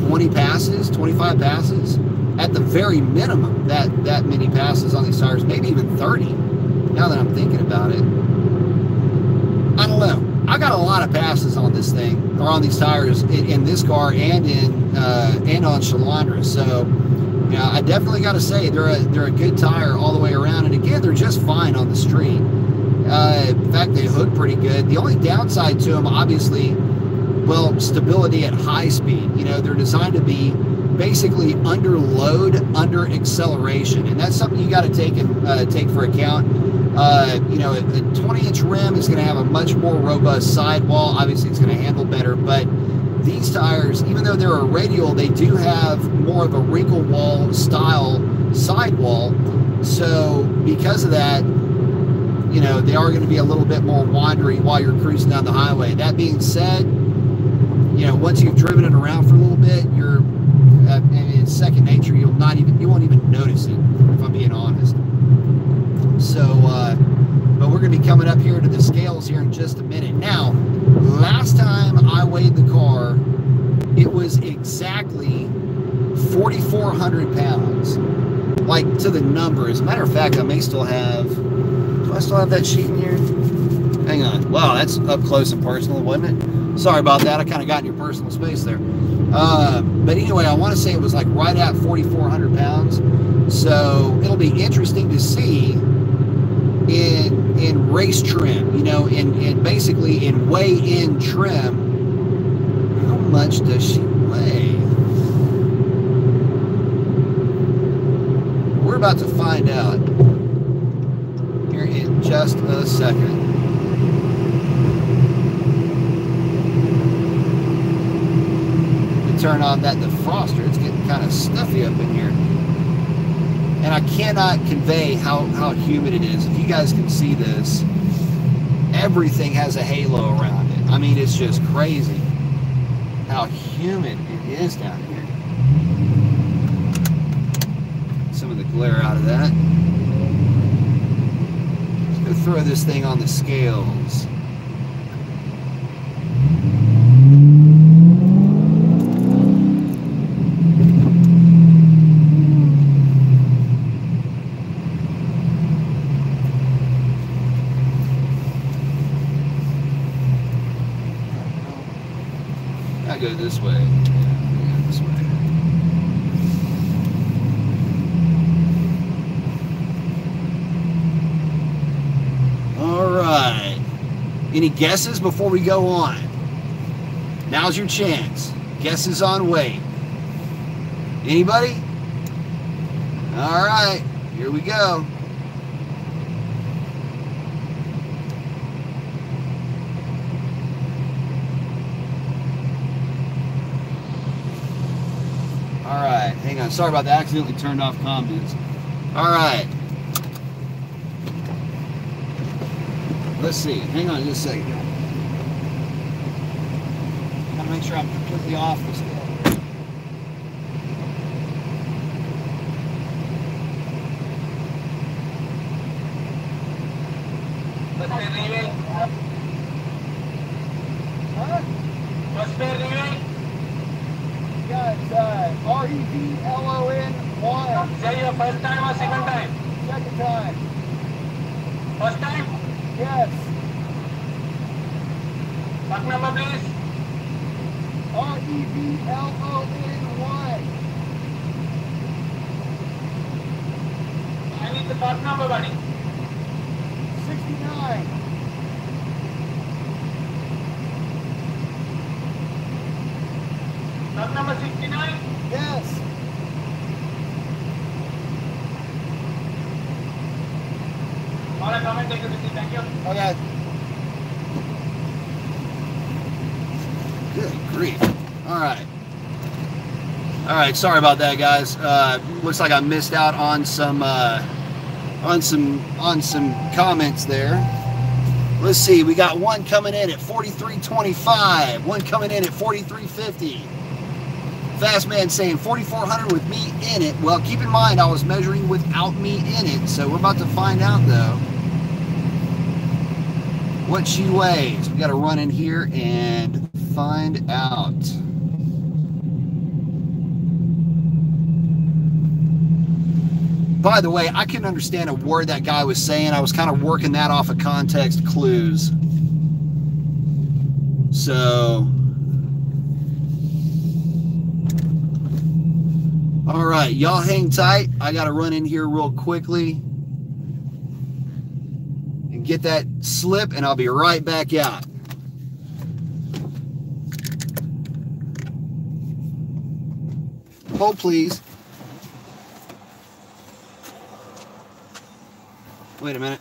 20 passes, 25 passes, at the very minimum, that many passes on these tires, maybe even 30, now that I'm thinking about it. I don't know. I got a lot of passes on this thing, or on these tires, in this car and on Shalandra. So, you know, I definitely got to say they're a good tire all the way around. And again, they're just fine on the street. In fact, they hook pretty good. The only downside to them, obviously, well, stability at high speed. You know, they're designed to be basically under load, under acceleration, and that's something you got to take for account. You know, a 20-inch rim is going to have a much more robust sidewall. Obviously, it's going to handle better, but these tires, even though they're a radial, they do have more of a wrinkle wall style sidewall. So because of that, you know, they are going to be a little bit more wandery while you're cruising down the highway. That being said, you know, once you've driven it around for a little bit, you're, I mean, it's second nature. You won't even notice it, if I'm being honest. So, but we're going to be coming up here to the scales here in just a minute. Now, last time I weighed the car, it was exactly 4,400 pounds, like to the number. As a matter of fact, I may still have, do I still have that sheet in here? Hang on. Wow, that's up close and personal, wasn't it? Sorry about that. I kind of got in your personal space there. But anyway, I want to say it was like right at 4,400 pounds. So it'll be interesting to see in race trim, you know, in basically in weigh-in trim, how much does she weigh? We're about to find out here in just a second. Turn on that defroster. It's getting kind of stuffy up in here, and I cannot convey how humid it is. If you guys can see this, everything has a halo around it. I mean, it's just crazy how humid it is down here. Some of the glare out of that. Let's go throw this thing on the scales. Go this way. Yeah, go this way. Any guesses before we go on? Now's your chance. Guesses on weight. Anybody? All right, here we go. All right, hang on. Sorry about that. I accidentally turned off comments. All right. Let's see. Hang on just a second. Gotta make sure I'm completely off the scale. What's the reading? Yeah, it's REVLON1. Say your first time or second time? Second time. First time? Yes. What number please? REVLON1. I need the part number, buddy. 69. Part number 69? Yes. Alright, come and take a visit. Thank you. Okay. Good grief. All right. All right. Sorry about that, guys. Looks like I missed out on some comments there. Let's see. We got one coming in at 43.25. One coming in at 43.50. Fast Man saying 4,400 with me in it. Well, keep in mind I was measuring without me in it, so we're about to find out though what she weighs. We got to run in here and find out. By the way, I couldn't understand a word that guy was saying. I was kind of working that off of context clues. So, all right, y'all hang tight. I got to run in here real quickly and get that slip, and I'll be right back out. Hold, please. Wait a minute.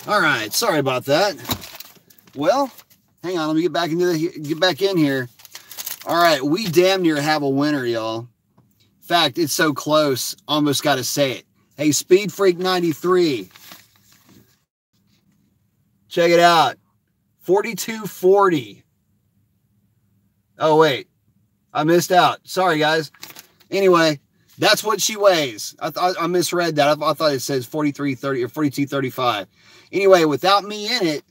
All right, sorry about that. Well, hang on, let me get back in here. All right, we damn near have a winner, y'all. In fact, it's so close, almost got to say it. Hey, Speed Freak 93. Check it out. 4240. Oh, wait. I missed out. Sorry, guys. Anyway, that's what she weighs. I misread that. I thought it says 4330 or 4235. Anyway, without me in it,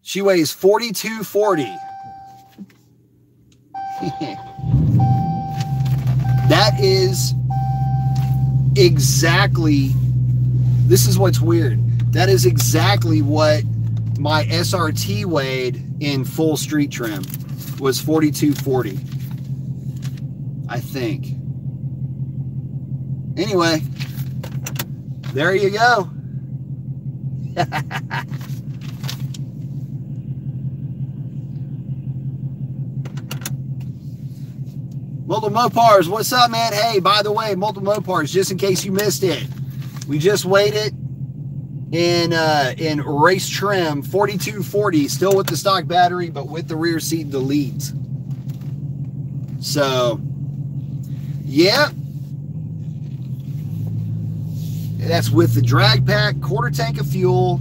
she weighs 4240. That is exactly, this is what's weird. That is exactly what my SRT weighed in full street trim, was 4240, I think. Anyway, there you go. Multiple Mopars, what's up, man? Hey, by the way, Multiple Mopars, just in case you missed it, we just weighed it in race trim, 4240, still with the stock battery, but with the rear seat delete. So, yeah. That's with the drag pack, quarter tank of fuel,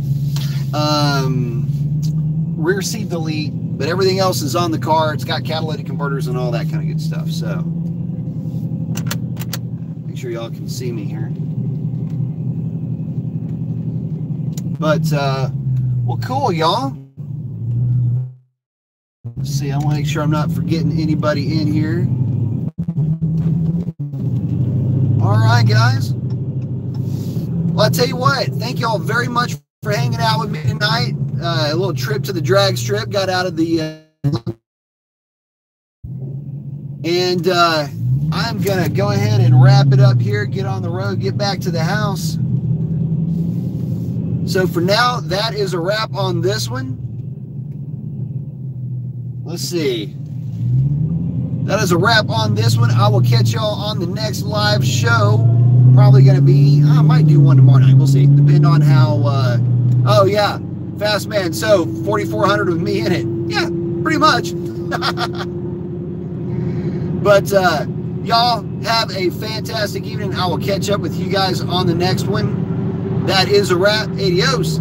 rear seat delete, but everything else is on the car. It's got catalytic converters and all that kind of good stuff. So, make sure y'all can see me here. But, well, cool, y'all. Let's see, I want to make sure I'm not forgetting anybody in here. All right, guys. Well, I'll tell you what, thank y'all very much for hanging out with me tonight. A little trip to the drag strip, got out of the... and I'm going to go ahead and wrap it up here, get on the road, get back to the house. So for now, that is a wrap on this one. Let's see. That is a wrap on this one. I will catch y'all on the next live show. Probably going to be, I might do one tomorrow night. We'll see. Depending on how, oh yeah, Fast Man. So 4,400 with me in it. Yeah, pretty much. But y'all have a fantastic evening. I will catch up with you guys on the next one. That is a wrap. Adios.